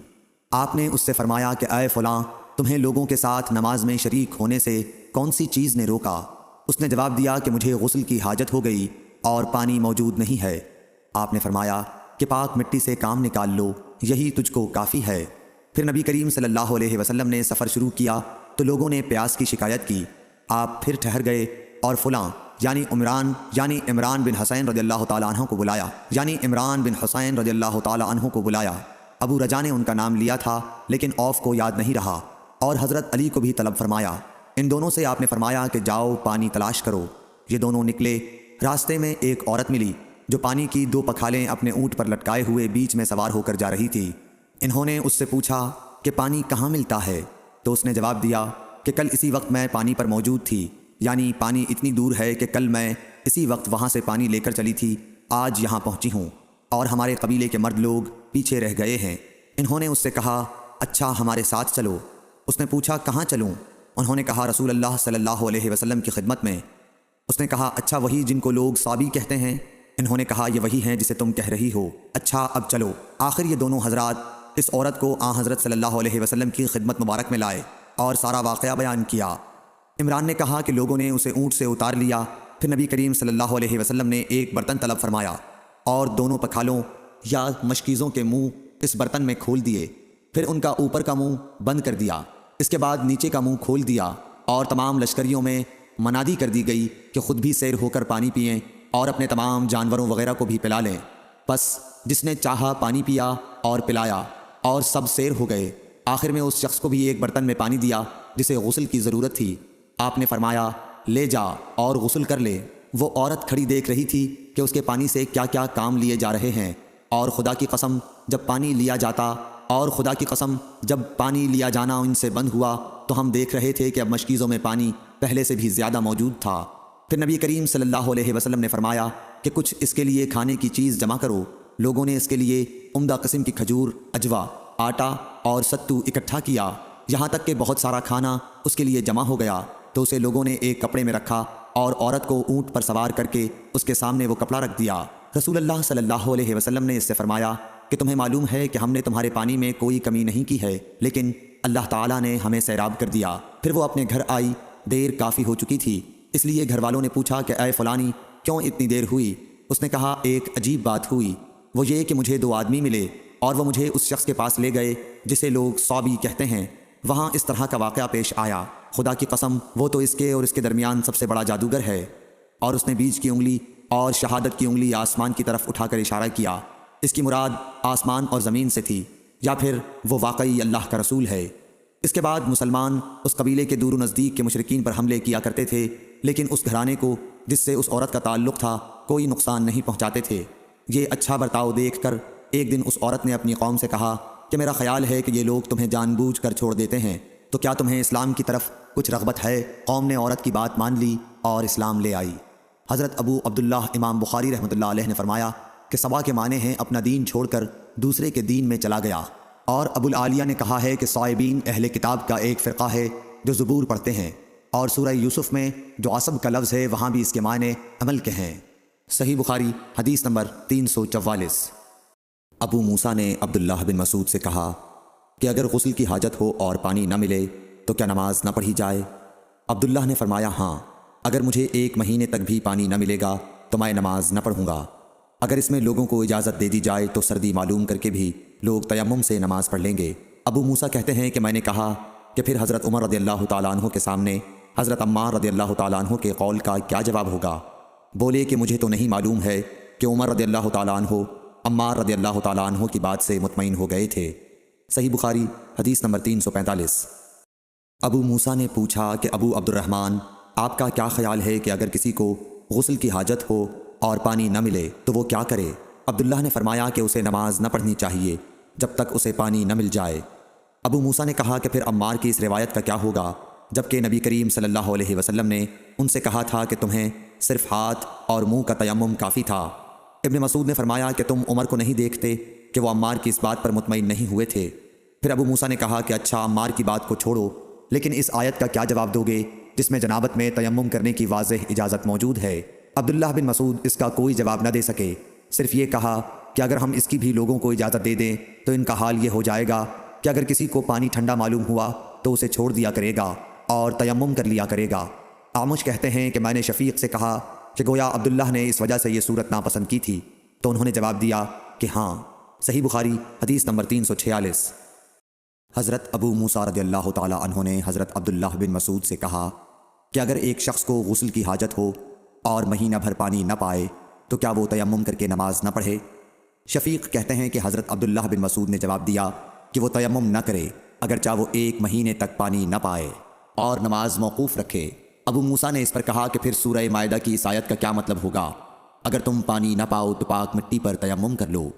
آپ نے اس سے فرمایا کہ اے فلاں، تمہیں لوگوں کے ساتھ نماز میں شریک ہونے سے کون سی چیز نے روکا؟ اس نے جواب دیا کہ مجھے غسل کی حاجت ہو گئی اور پانی موجود نہیں ہے۔ آپ نے فرمایا کہ پاک مٹی سے کام نکال لو، یہی تجھ کو کافی ہے۔ پھر نبی کریم صلی اللہ علیہ وسلم نے سفر شروع کیا تو لوگوں نے پیاس کی شکایت کی۔ آپ پھر ٹھہر گئے اور فلاں یعنی عمران بن حسین رضی اللہ تعالیٰ عنہ کو بلایا۔ ابو رجا نے ان کا نام لیا تھا لیکن اوف کو یاد نہیں رہا، اور حضرت علی کو بھی طلب فرمایا۔ ان دونوں سے آپ نے فرمایا کہ جاؤ پانی تلاش کرو۔ یہ دونوں نکلے۔ راستے میں ایک عورت ملی جو پانی کی 2 پکھالیں اپنے اونٹ پر لٹکائے ہوئے بیچ میں سوار ہو کر جا رہی تھی۔ انہوں نے اس سے پوچھا کہ پانی کہاں ملتا ہے؟ تو اس نے جواب دیا کہ کل اسی وقت میں پانی پر موجود تھی، یعنی پانی اتنی دور ہے کہ کل میں اسی وقت وہاں سے پانی لے کر چلی تھی، آج یہاں پہنچی ہوں، اور ہمارے قبیلے کے مرد لوگ پیچھے رہ گئے ہیں۔ انہوں نے اس سے کہا اچھا ہمارے ساتھ چلو۔ اس نے پوچھا کہاں چلوں؟ انہوں نے کہا رسول اللہ صلی اللہ علیہ وسلم کی خدمت میں۔ اس نے کہا اچھا وہی جن کو لوگ صابی کہتے ہیں؟ انہوں نے کہا یہ وہی ہیں جسے تم کہہ رہی ہو۔ اچھا اب چلو۔ آخر یہ دونوں حضرات اس عورت کو حضرت صلی اللہ علیہ وسلم کی خدمت مبارک میں لائے اور سارا واقعہ بیان کیا۔ عمران نے کہا کہ لوگوں نے اسے اونٹ سے اتار لیا پھر نبی کریم صلی اللہ علیہ وسلم نے ایک برتن طلب فرمایا اور دونوں پکھالوں یا مشکیزوں کے منہ اس برتن میں کھول دیے، پھر ان کا اوپر کا منہ بند کر دیا، اس کے بعد نیچے کا منہ کھول دیا، اور تمام لشکریوں میں منادی کر دی گئی کہ خود بھی سیر ہو کر پانی پئیں اور اپنے تمام جانوروں وغیرہ کو بھی پلا لیں۔ بس جس نے چاہا پانی پیا اور پلایا، اور سب سیر ہو گئے۔ آخر میں اس شخص کو بھی ایک برتن میں پانی دیا جسے غسل کی ضرورت تھی۔ آپ نے فرمایا لے جا اور غسل کر لے۔ وہ عورت کھڑی دیکھ رہی تھی کہ اس کے پانی سے کیا کیا کام لیے جا رہے ہیں، اور خدا کی قسم جب پانی لیا جانا ان سے بند ہوا تو ہم دیکھ رہے تھے کہ اب مشکیزوں میں پانی پہلے سے بھی زیادہ موجود تھا۔ پھر نبی کریم صلی اللہ علیہ وسلم نے فرمایا کہ کچھ اس کے لیے کھانے کی چیز جمع کرو۔ لوگوں نے اس کے لیے عمدہ قسم کی کھجور، اجوا، آٹا اور ستو اکٹھا کیا، یہاں تک کہ بہت سارا کھانا اس کے لیے جمع ہو گیا، تو اسے لوگوں نے ایک کپڑے میں رکھا اور عورت کو اونٹ پر سوار کر کے اس کے سامنے وہ کپڑا رکھ دیا۔ رسول اللہ صلی اللہ علیہ وسلم نے اس سے فرمایا کہ تمہیں معلوم ہے کہ ہم نے تمہارے پانی میں کوئی کمی نہیں کی ہے، لیکن اللہ تعالیٰ نے ہمیں سیراب کر دیا۔ پھر وہ اپنے گھر آئی، دیر کافی ہو چکی تھی، اس لیے گھر والوں نے پوچھا کہ اے فلانی کیوں اتنی دیر ہوئی؟ اس نے کہا ایک عجیب بات ہوئی، وہ یہ کہ مجھے 2 آدمی ملے اور وہ مجھے اس شخص کے پاس لے گئے جسے لوگ صابی کہتے ہیں۔ وہاں اس طرح کا واقعہ پیش آیا، خدا کی قسم وہ تو اس کے اور اس کے درمیان سب سے بڑا جادوگر ہے۔ اور اس نے بیچ کی انگلی اور شہادت کی انگلی آسمان کی طرف اٹھا کر اشارہ کیا، اس کی مراد آسمان اور زمین سے تھی، یا پھر وہ واقعی اللہ کا رسول ہے۔ اس کے بعد مسلمان اس قبیلے کے دور و نزدیک کے مشرکین پر حملے کیا کرتے تھے، لیکن اس گھرانے کو جس سے اس عورت کا تعلق تھا کوئی نقصان نہیں پہنچاتے تھے۔ یہ اچھا برتاؤ دیکھ کر ایک دن اس عورت نے اپنی قوم سے کہا کہ میرا خیال ہے کہ یہ لوگ تمہیں جان بوجھ کر چھوڑ دیتے ہیں، تو کیا تمہیں اسلام کی طرف کچھ رغبت ہے؟ قوم نے عورت کی بات مان لی اور اسلام لے آئی۔ حضرت ابو عبداللہ امام بخاری رحمۃ اللہ علیہ نے فرمایا کہ صبا کے معنی ہیں اپنا دین چھوڑ کر دوسرے کے دین میں چلا گیا، اور ابو العالیہ نے کہا ہے کہ صائبین اہل کتاب کا ایک فرقہ ہے جو زبور پڑھتے ہیں، اور سورہ یوسف میں جو عصب کا لفظ ہے وہاں بھی اس کے معنی عمل کے ہیں۔ صحیح بخاری حدیث نمبر 344۔ ابو موسیٰ نے عبداللہ بن مسعود سے کہا کہ اگر غسل کی حاجت ہو اور پانی نہ ملے تو کیا نماز نہ پڑھی جائے؟ عبداللہ نے فرمایا ہاں، اگر مجھے 1 مہینے تک بھی پانی نہ ملے گا تو میں نماز نہ پڑھوں گا۔ اگر اس میں لوگوں کو اجازت دے دی جائے تو سردی معلوم کر کے بھی لوگ تیمم سے نماز پڑھ لیں گے۔ ابو موسیٰ کہتے ہیں کہ میں نے کہا کہ پھر حضرت عمر رضی اللہ تعالیٰ عنہ کے سامنے حضرت عمار رضی اللہ تعالیٰ عنہ کے قول کا کیا جواب ہوگا؟ بولے کہ مجھے تو نہیں معلوم ہے کہ عمر رضی اللہ تعالیٰ عنہ عمار رضی اللہ تعالیٰ عنہ کی بات سے مطمئن ہو گئے تھے۔ صحیح بخاری حدیث نمبر 345۔ ابو موسیٰ نے پوچھا کہ ابو عبد الرحمن آپ کا کیا خیال ہے کہ اگر کسی کو غسل کی حاجت ہو اور پانی نہ ملے تو وہ کیا کرے؟ عبداللہ نے فرمایا کہ اسے نماز نہ پڑھنی چاہیے جب تک اسے پانی نہ مل جائے۔ ابو موسیٰ نے کہا کہ پھر عمار کی اس روایت کا کیا ہوگا، جبکہ نبی کریم صلی اللہ علیہ وسلم نے ان سے کہا تھا کہ تمہیں صرف ہاتھ اور منہ کا تیمم کافی تھا۔ ابن مسعود نے فرمایا کہ تم عمر کو نہیں دیکھتے کہ وہ عمار کی اس بات پر مطمئن نہیں ہوئے تھے۔ پھر ابو موسیٰ نے کہا کہ اچھا عمار کی بات کو چھوڑو، لیکن اس آیت کا کیا جواب دو گے جس میں جنابت میں تیمم کرنے کی واضح اجازت موجود ہے؟ عبداللہ بن مسعود اس کا کوئی جواب نہ دے سکے، صرف یہ کہا کہ اگر ہم اس کی بھی لوگوں کو اجازت دے دیں تو ان کا حال یہ ہو جائے گا کہ اگر کسی کو پانی ٹھنڈا معلوم ہوا تو اسے چھوڑ دیا کرے گا اور تیمم کر لیا کرے گا۔ عامش کہتے ہیں کہ میں نے شفیق سے کہا کہ گویا عبداللہ نے اس وجہ سے یہ صورت ناپسند کی تھی، تو انہوں نے جواب دیا کہ ہاں۔ صحیح بخاری حدیث نمبر 346۔ حضرت ابو موسیٰ رضی اللہ تعالیٰ عنہ نے حضرت عبداللہ بن مسعود سے کہا کہ اگر ایک شخص کو غسل کی حاجت ہو اور مہینہ بھر پانی نہ پائے تو کیا وہ تیمم کر کے نماز نہ پڑھے؟ شفیق کہتے ہیں کہ حضرت عبداللہ بن مسعود نے جواب دیا کہ وہ تیمم نہ کرے اگرچہ وہ 1 مہینے تک پانی نہ پائے، اور نماز موقوف رکھے۔ ابو موسیٰ نے اس پر کہا کہ پھر سورہ مائدہ کی اس آیت کا کیا مطلب ہوگا؟ اگر تم پانی نہ پاؤ تو پاک مٹی پر تیمم کر لو۔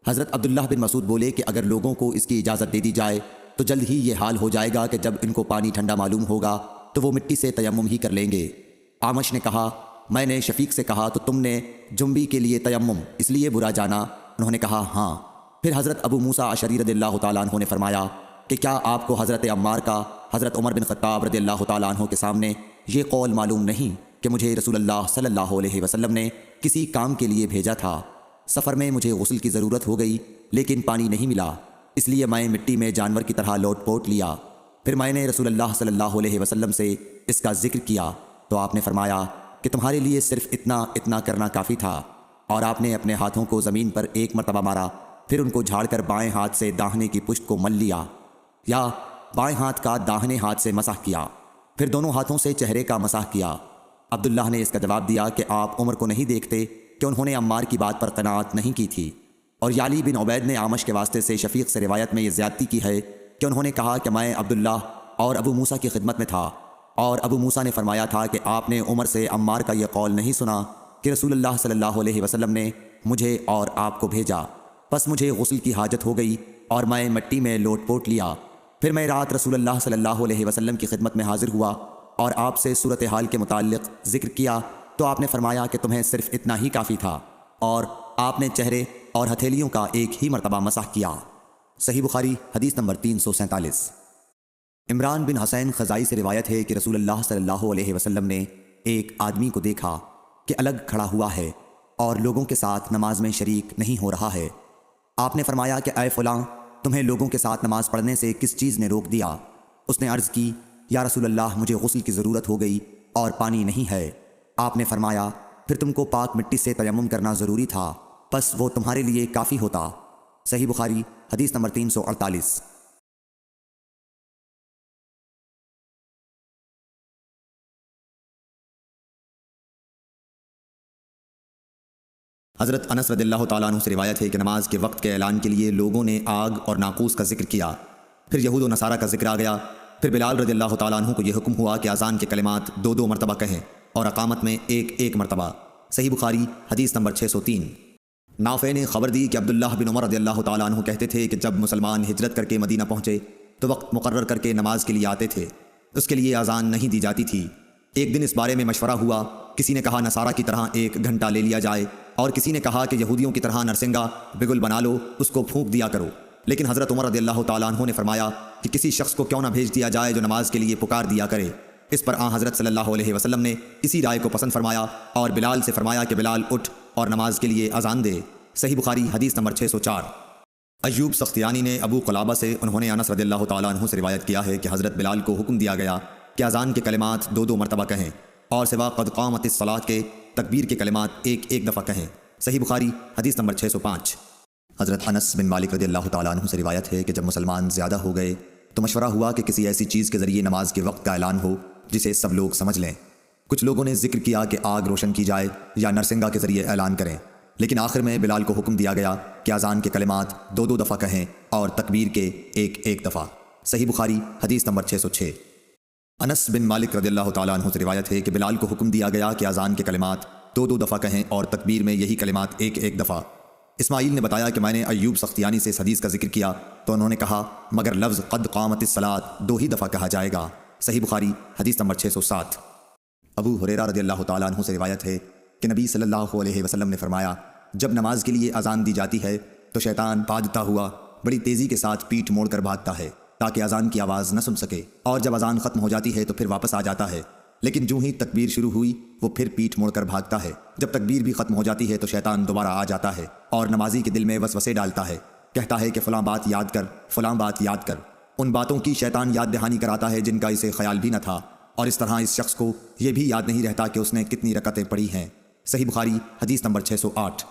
حضرت عبداللہ بن مسعود بولے کہ اگر لوگوں کو اس کی اجازت دے دی جائے تو جلد ہی یہ حال ہو جائے گا کہ جب ان کو پانی ٹھنڈا معلوم ہوگا تو وہ مٹی سے تیمم ہی کر لیں گے۔ عامش نے کہا میں نے شفیق سے کہا تو تم نے جنبی کے لیے تیمم اس لیے برا جانا؟ انہوں نے کہا ہاں۔ پھر حضرت ابو موسیٰ اشعری رضی اللہ تعالیٰ عنہ نے فرمایا کہ کیا آپ کو حضرت عمار کا حضرت عمر بن خطاب رضی اللہ تعالیٰ عنہ کے سامنے یہ قول معلوم نہیں کہ مجھے رسول اللہ صلی اللہ علیہ وسلم نے کسی کام کے لیے بھیجا تھا؟ سفر میں مجھے غسل کی ضرورت ہو گئی لیکن پانی نہیں ملا، اس لیے میں مٹی میں جانور کی طرح لوٹ پوٹ لیا۔ پھر میں نے رسول اللہ صلی اللہ علیہ وسلم سے اس کا ذکر کیا تو آپ نے فرمایا کہ تمہارے لیے صرف اتنا اتنا کرنا کافی تھا، اور آپ نے اپنے ہاتھوں کو زمین پر ایک مرتبہ مارا، پھر ان کو جھاڑ کر بائیں ہاتھ سے داہنے کی پشت کو مل لیا، یا بائیں ہاتھ کا داہنے ہاتھ سے مسح کیا، پھر دونوں ہاتھوں سے چہرے کا مسح کیا۔ عبداللہ نے اس کا جواب دیا کہ آپ عمر کو نہیں دیکھتے کہ انہوں نے عمار کی بات پر قناعت نہیں کی تھی۔ اور یعلی بن عبید نے عامش کے واسطے سے شفیق سے روایت میں یہ زیادتی کی ہے کہ انہوں نے کہا کہ میں عبداللہ اور ابو موسیٰ کی خدمت میں تھا، اور ابو موسیٰ نے فرمایا تھا کہ آپ نے عمر سے عمار کا یہ قول نہیں سنا کہ رسول اللہ صلی اللہ علیہ وسلم نے مجھے اور آپ کو بھیجا، پس مجھے غسل کی حاجت ہو گئی اور میں مٹی میں لوٹ پوٹ لیا، پھر میں رات رسول اللہ صلی اللہ علیہ وسلم کی خدمت میں حاضر ہوا اور آپ سے صورتحال کے متعلق ذکر کیا، تو آپ نے فرمایا کہ تمہیں صرف اتنا ہی کافی تھا، اور آپ نے چہرے اور ہتھیلیوں کا ایک ہی مرتبہ مسح کیا۔ صحیح بخاری حدیث نمبر 347۔ عمران بن حسین خزائی سے روایت ہے کہ رسول اللہ صلی اللہ علیہ وسلم نے ایک آدمی کو دیکھا کہ الگ کھڑا ہوا ہے اور لوگوں کے ساتھ نماز میں شریک نہیں ہو رہا ہے۔ آپ نے فرمایا کہ اے فلاں، تمہیں لوگوں کے ساتھ نماز پڑھنے سے کس چیز نے روک دیا؟ اس نے عرض کی، یا رسول اللہ مجھے غسل کی ضرورت ہو گئی اور پانی نہیں ہے۔ آپ نے فرمایا، پھر تم کو پاک مٹی سے تیمم کرنا ضروری تھا، پس وہ تمہارے لیے کافی ہوتا۔ صحیح بخاری حدیث نمبر 348۔ حضرت انس رضی اللہ تعالیٰ عنہ سے روایت ہے کہ نماز کے وقت کے اعلان کے لیے لوگوں نے آگ اور ناقوس کا ذکر کیا، پھر یہود و نصارہ کا ذکر آ گیا، پھر بلال رضی اللہ تعالیٰ عنہ کو یہ حکم ہوا کہ اذان کے کلمات 2 مرتبہ کہیں اور اقامت میں 1 مرتبہ۔ صحیح بخاری حدیث نمبر 603۔ نافع نے خبر دی کہ عبداللہ بن عمر رضی اللہ تعالیٰ عنہ کہتے تھے کہ جب مسلمان ہجرت کر کے مدینہ پہنچے تو وقت مقرر کر کے نماز کے لیے آتے تھے، اس کے لیے اذان نہیں دی جاتی تھی۔ ایک دن اس بارے میں مشورہ ہوا، کسی نے کہا نصارہ کی طرح 1 گھنٹہ لے لیا جائے، اور کسی نے کہا کہ یہودیوں کی طرح نرسنگا بگل بنا لو، اس کو پھونک دیا کرو۔ لیکن حضرت عمر رضی اللہ تعالیٰ عنہ نے فرمایا کہ کسی شخص کو کیوں نہ بھیج دیا جائے جو نماز کے لیے پکار دیا کرے۔ اس پر حضرت صلی اللہ علیہ وسلم نے اسی رائے کو پسند فرمایا اور بلال سے فرمایا کہ بلال اٹھ اور نماز کے لیے اذان دے۔ صحیح بخاری حدیث نمبر 604۔ ایوب سختیانی نے ابو قلابہ سے انہوں نے انس رضی اللہ تعالیٰ عنہ سے روایت کیا ہے کہ حضرت بلال کو حکم دیا گیا کہ اذان کے کلمات 2 مرتبہ کہیں، اور سوا قد قامت الصلاۃ کے تکبیر کے کلمات 1 دفعہ کہیں۔ صحیح بخاری حدیث نمبر 605۔ حضرت انس بن مالک رضی اللہ تعالیٰ عنہ سے روایت ہے کہ جب مسلمان زیادہ ہو گئے تو مشورہ ہوا کہ کسی ایسی چیز کے ذریعے نماز کے وقت کا اعلان ہو جسے سب لوگ سمجھ لیں۔ کچھ لوگوں نے ذکر کیا کہ آگ روشن کی جائے یا نرسنگا کے ذریعے اعلان کریں، لیکن آخر میں بلال کو حکم دیا گیا کہ اذان کے کلمات 2 دفعہ کہیں اور تکبیر کے 1 دفعہ۔ صحیح بخاری حدیث نمبر 606۔ انس بن مالک رضی اللہ تعالیٰ عنہ سے روایت ہے کہ بلال کو حکم دیا گیا کہ اذان کے کلمات 2 دفعہ کہیں اور تکبیر میں یہی کلمات 1 دفعہ۔ اسماعیل نے بتایا کہ میں نے ایوب سختیانی سے اس حدیث کا ذکر کیا تو انہوں نے کہا مگر لفظ قد قامت الصلاۃ 2 ہی دفعہ کہا جائے گا۔ صحیح بخاری حدیث نمبر 607۔ ابو ہریرہ رضی اللہ تعالیٰ عنہ سے روایت ہے کہ نبی صلی اللہ علیہ وسلم نے فرمایا، جب نماز کے لیے اذان دی جاتی ہے تو شیطان بھاگتا ہوا بڑی تیزی کے ساتھ پیٹھ موڑ کر بھاگتا ہے تاکہ اذان کی آواز نہ سن سکے، اور جب اذان ختم ہو جاتی ہے تو پھر واپس آ جاتا ہے، لیکن جو ہی تکبیر شروع ہوئی وہ پھر پیٹھ موڑ کر بھاگتا ہے۔ جب تکبیر بھی ختم ہو جاتی ہے تو شیطان دوبارہ آ جاتا ہے اور نمازی کے دل میں وسوسے ڈالتا ہے، کہتا ہے کہ فلاں بات یاد کر، فلاں بات یاد کر۔ ان باتوں کی شیطان یاد دہانی کراتا ہے جن کا اسے خیال بھی نہ تھا، اور اس طرح اس شخص کو یہ بھی یاد نہیں رہتا کہ اس نے کتنی رکعتیں پڑھی ہیں۔ صحیح بخاری حدیث نمبر 608۔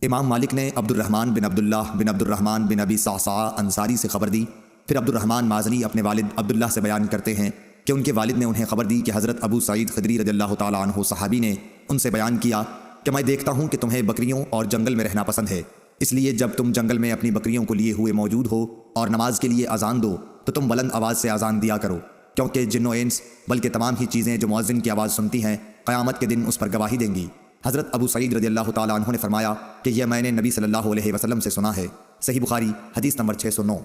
امام مالک نے عبد الرحمن بن عبداللہ بن عبد الرحمن بن ابی صعصعہ انصاری سے خبر دی، پھر عبد الرحمن مازنی اپنے والد عبداللہ سے بیان کرتے ہیں کہ ان کے والد نے انہیں خبر دی کہ حضرت ابو سعید خدری رضی اللہ تعالیٰ عنہ صحابی نے ان سے بیان کیا کہ میں دیکھتا ہوں کہ تمہیں بکریوں اور جنگل میں رہنا پسند ہے، اس لیے جب تم جنگل میں اپنی بکریوں کو لیے ہوئے موجود ہو اور نماز کے لیے اذان دو تو تم بلند آواز سے اذان دیا کرو، کیونکہ جن و انس بلکہ تمام ہی چیزیں جو مؤذن کی آواز سنتی ہیں قیامت کے دن اس پر گواہی دیں گی۔ حضرت ابو سعید رضی اللہ تعالیٰ عنہ نے فرمایا کہ یہ میں نے نبی صلی اللہ علیہ وسلم سے سنا ہے۔ صحیح بخاری حدیث نمبر 609۔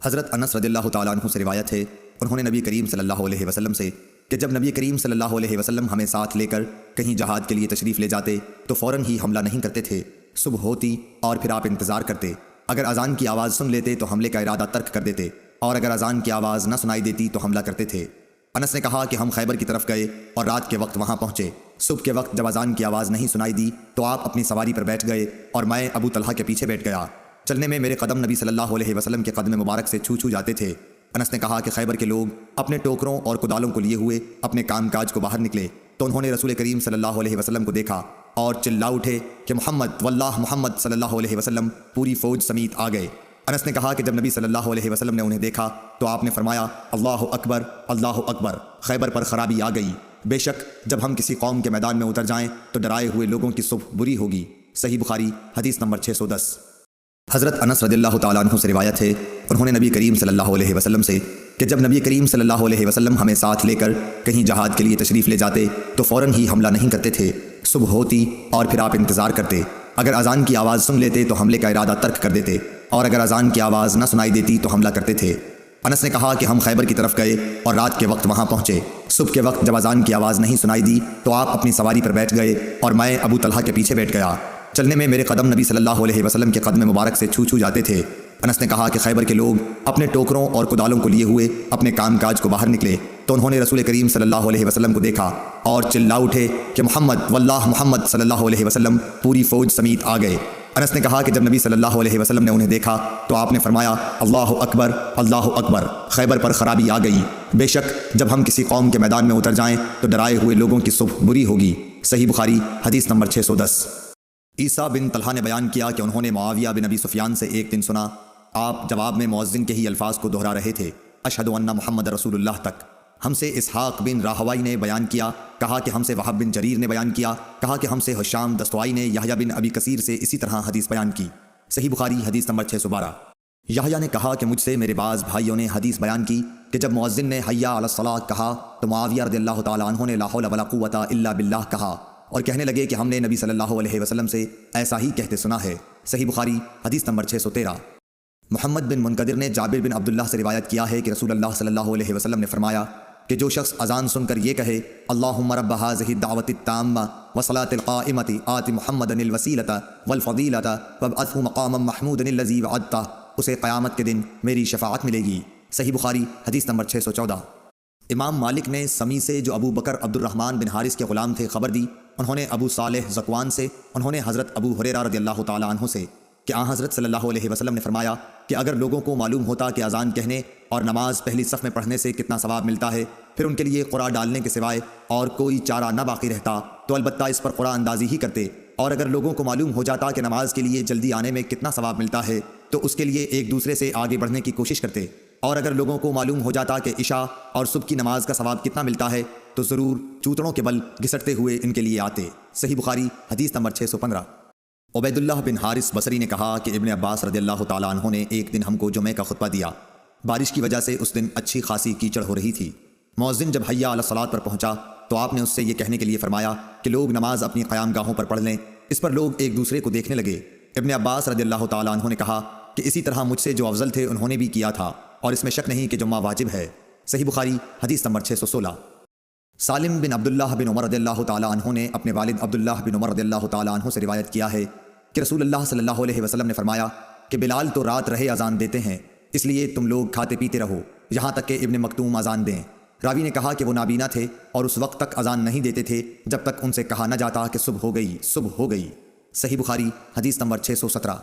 حضرت انس رضی اللہ تعالیٰ عنہ سے روایت ہے، انہوں نے نبی کریم صلی اللہ علیہ وسلم سے کہ جب نبی کریم صلی اللہ علیہ وسلم ہمیں ساتھ لے کر کہیں جہاد کے لیے تشریف لے جاتے تو فوراً ہی حملہ نہیں کرتے تھے، صبح ہوتی اور پھر آپ انتظار کرتے، اگر اذان کی آواز سن لیتے تو حملے کا ارادہ ترک کر دیتے، اور اگر اذان کی آواز نہ سنائی دیتی تو حملہ کرتے تھے۔ انس نے کہا کہ ہم خیبر کی طرف گئے اور رات کے وقت وہاں پہنچے، صبح کے وقت جب اذان کی آواز نہیں سنائی دی تو آپ اپنی سواری پر بیٹھ گئے اور میں ابو طلحہ کے پیچھے بیٹھ گیا، چلنے میں میرے قدم نبی صلی اللہ علیہ وسلم کے قدم مبارک سے چھو چھو جاتے تھے۔ انس نے کہا کہ خیبر کے لوگ اپنے ٹوکروں اور کدالوں کو لیے ہوئے اپنے کام کاج کو باہر نکلے، تو انہوں نے رسول کریم صلی اللہ علیہ وسلم کو دیکھا اور چلا اٹھے کہ محمد واللہ محمد صلی اللہ علیہ وسلم پوری فوج سمیت آ گئے۔ انس نے کہا کہ جب نبی صلی اللہ علیہ وسلم نے انہیں دیکھا تو آپ نے فرمایا اللہ اکبر، خیبر پر خرابی آ گئی۔ بے شک جب ہم کسی قوم کے میدان میں اتر جائیں تو ڈرائے ہوئے لوگوں کی صبح بری ہوگی۔ صحیح بخاری حدیث نمبر 610۔ حضرت انس رضی اللہ تعالیٰ عنہ سے روایت ہے، انہوں نے نبی کریم صلی اللہ علیہ وسلم سے کہ جب نبی کریم صلی اللہ علیہ وسلم ہمیں ساتھ لے کر کہیں جہاد کے لیے تشریف لے جاتے تو فوراً ہی حملہ نہیں کرتے تھے، صبح ہوتی اور پھر آپ انتظار کرتے، اگر اذان کی آواز سن لیتے تو حملے کا ارادہ ترک کر دیتے، اور اگر اذان کی آواز نہ سنائی دیتی تو حملہ کرتے تھے۔ انس نے کہا کہ ہم خیبر کی طرف گئے اور رات کے وقت وہاں پہنچے۔ صبح کے وقت جب اذان کی آواز نہیں سنائی دی تو آپ اپنی سواری پر بیٹھ گئے اور میں ابو طلحہ کے پیچھے بیٹھ گیا۔ چلنے میں میرے قدم نبی صلی اللہ علیہ وسلم کے قدم مبارک سے چھو جاتے تھے۔ انس نے کہا کہ خیبر کے لوگ اپنے ٹوکروں اور کدالوں کو لیے ہوئے اپنے کام کاج کو باہر نکلے تو انہوں نے رسول کریم صلی اللہ علیہ وسلم کو دیکھا اور چلا اٹھے کہ محمد واللہ محمد صلی اللہ علیہ وسلم پوری فوج سمیت آ گئے۔ انس نے کہا کہ جب نبی صلی اللہ علیہ وسلم نے انہیں دیکھا تو آپ نے فرمایا اللہ اکبر، خیبر پر خرابی آ گئی۔ بے شک جب ہم کسی قوم کے میدان میں اتر جائیں تو ڈرائے ہوئے لوگوں کی صبح بری ہوگی۔ صحیح بخاری حدیث نمبر 610۔ عیسیٰ بن طلحہ نے بیان کیا کہ انہوں نے معاویہ بن ابی سفیان سے ایک دن سنا، آپ جواب میں مؤذن کے ہی الفاظ کو دہرا رہے تھے، اشہد ان محمد رسول اللہ تک۔ ہم سے اسحاق بن راہوائی نے بیان کیا، کہا کہ ہم سے وہب بن جریر نے بیان کیا، کہا کہ ہم سے حشام دستوائی نے یحییٰ بن ابی کثیر سے اسی طرح حدیث بیان کی۔ صحیح بخاری حدیث نمبر 612۔ یحییٰ نے کہا کہ مجھ سے میرے بعض بھائیوں نے حدیث بیان کی کہ جب مؤذن نے حی علی الصلاۃ کہا تو معاویہ رضی اللہ تعالیٰ عنہ نے لا حول ولا قوۃ الا باللہ کہا اور کہنے لگے کہ ہم نے نبی صلی اللہ علیہ وسلم سے ایسا ہی کہتے سنا ہے۔ صحیح بخاری حدیث نمبر 613۔ محمد بن منقدر نے جابر بن عبداللہ سے روایت کیا ہے کہ رسول اللہ صلی اللہ علیہ وسلم نے فرمایا کہ جو شخص اذان سن کر یہ کہے اللہم رب هذه الدعوة التامة والصلاة القائمة آت محمدا الوسیلة والفضیلة وابعثه مقاما محمودا الذی وعدته، اسے قیامت کے دن میری شفاعت ملے گی۔ صحیح بخاری حدیث نمبر 614۔ امام مالک نے سمی سے جو ابو بکر عبد الرحمن بن حارث کے غلام تھے خبر دی، انہوں نے ابو صالح ذکوان سے، انہوں نے حضرت ابو ہریرہ رضی اللہ تعالیٰ عنہ سے کہ آن حضرت صلی اللہ علیہ وسلم نے فرمایا کہ اگر لوگوں کو معلوم ہوتا کہ اذان کہنے اور نماز پہلی صف میں پڑھنے سے کتنا ثواب ملتا ہے، پھر ان کے لیے قرعہ ڈالنے کے سوائے اور کوئی چارہ نہ باقی رہتا تو البتہ اس پر قرعہ اندازی ہی کرتے، اور اگر لوگوں کو معلوم ہو جاتا کہ نماز کے لیے جلدی آنے میں کتنا ثواب ملتا ہے تو اس کے لیے ایک دوسرے سے آگے بڑھنے کی کوشش کرتے، اور اگر لوگوں کو معلوم ہو جاتا کہ عشاء اور صبح کی نماز کا ثواب کتنا ملتا ہے تو ضرور چوتڑوں کے بل گھسٹتے ہوئے ان کے لیے آتے۔ صحیح بخاری حدیث نمبر 615۔ عبید اللہ بن حارث بصری نے کہا کہ ابن عباس رضی اللہ تعالیٰ عنہ نے ایک دن ہم کو جمعہ کا خطبہ دیا، بارش کی وجہ سے اس دن اچھی خاصی کیچڑ ہو رہی تھی۔ مؤذن جب حی علی الصلاۃ پر پہنچا تو آپ نے اس سے یہ کہنے کے لیے فرمایا کہ لوگ نماز اپنی قیام گاہوں پر پڑھ لیں۔ اس پر لوگ ایک دوسرے کو دیکھنے لگے۔ ابن عباس رضی اللہ تعالیٰ عنہ نے کہا کہ اسی طرح مجھ سے جو افضل تھے انہوں نے بھی کیا تھا، اور اس میں شک نہیں کہ جمعہ واجب ہے۔ صحیح بخاری حدیث نمبر 616۔ سالم بن عبداللہ بن عمر رضی اللہ تعالیٰ عنہ نے اپنے والد عبداللہ بن عمر رضی اللہ تعالیٰ عنہ سے روایت کیا ہے کہ رسول اللہ صلی اللہ علیہ وسلم نے فرمایا کہ بلال تو رات رہے اذان دیتے ہیں، اس لیے تم لوگ کھاتے پیتے رہو یہاں تک کہ ابن مکتوم اذان دیں۔ راوی نے کہا کہ وہ نابینا تھے اور اس وقت تک اذان نہیں دیتے تھے جب تک ان سے کہا نہ جاتا کہ صبح ہو گئی۔ صحیح بخاری حدیث نمبر 617۔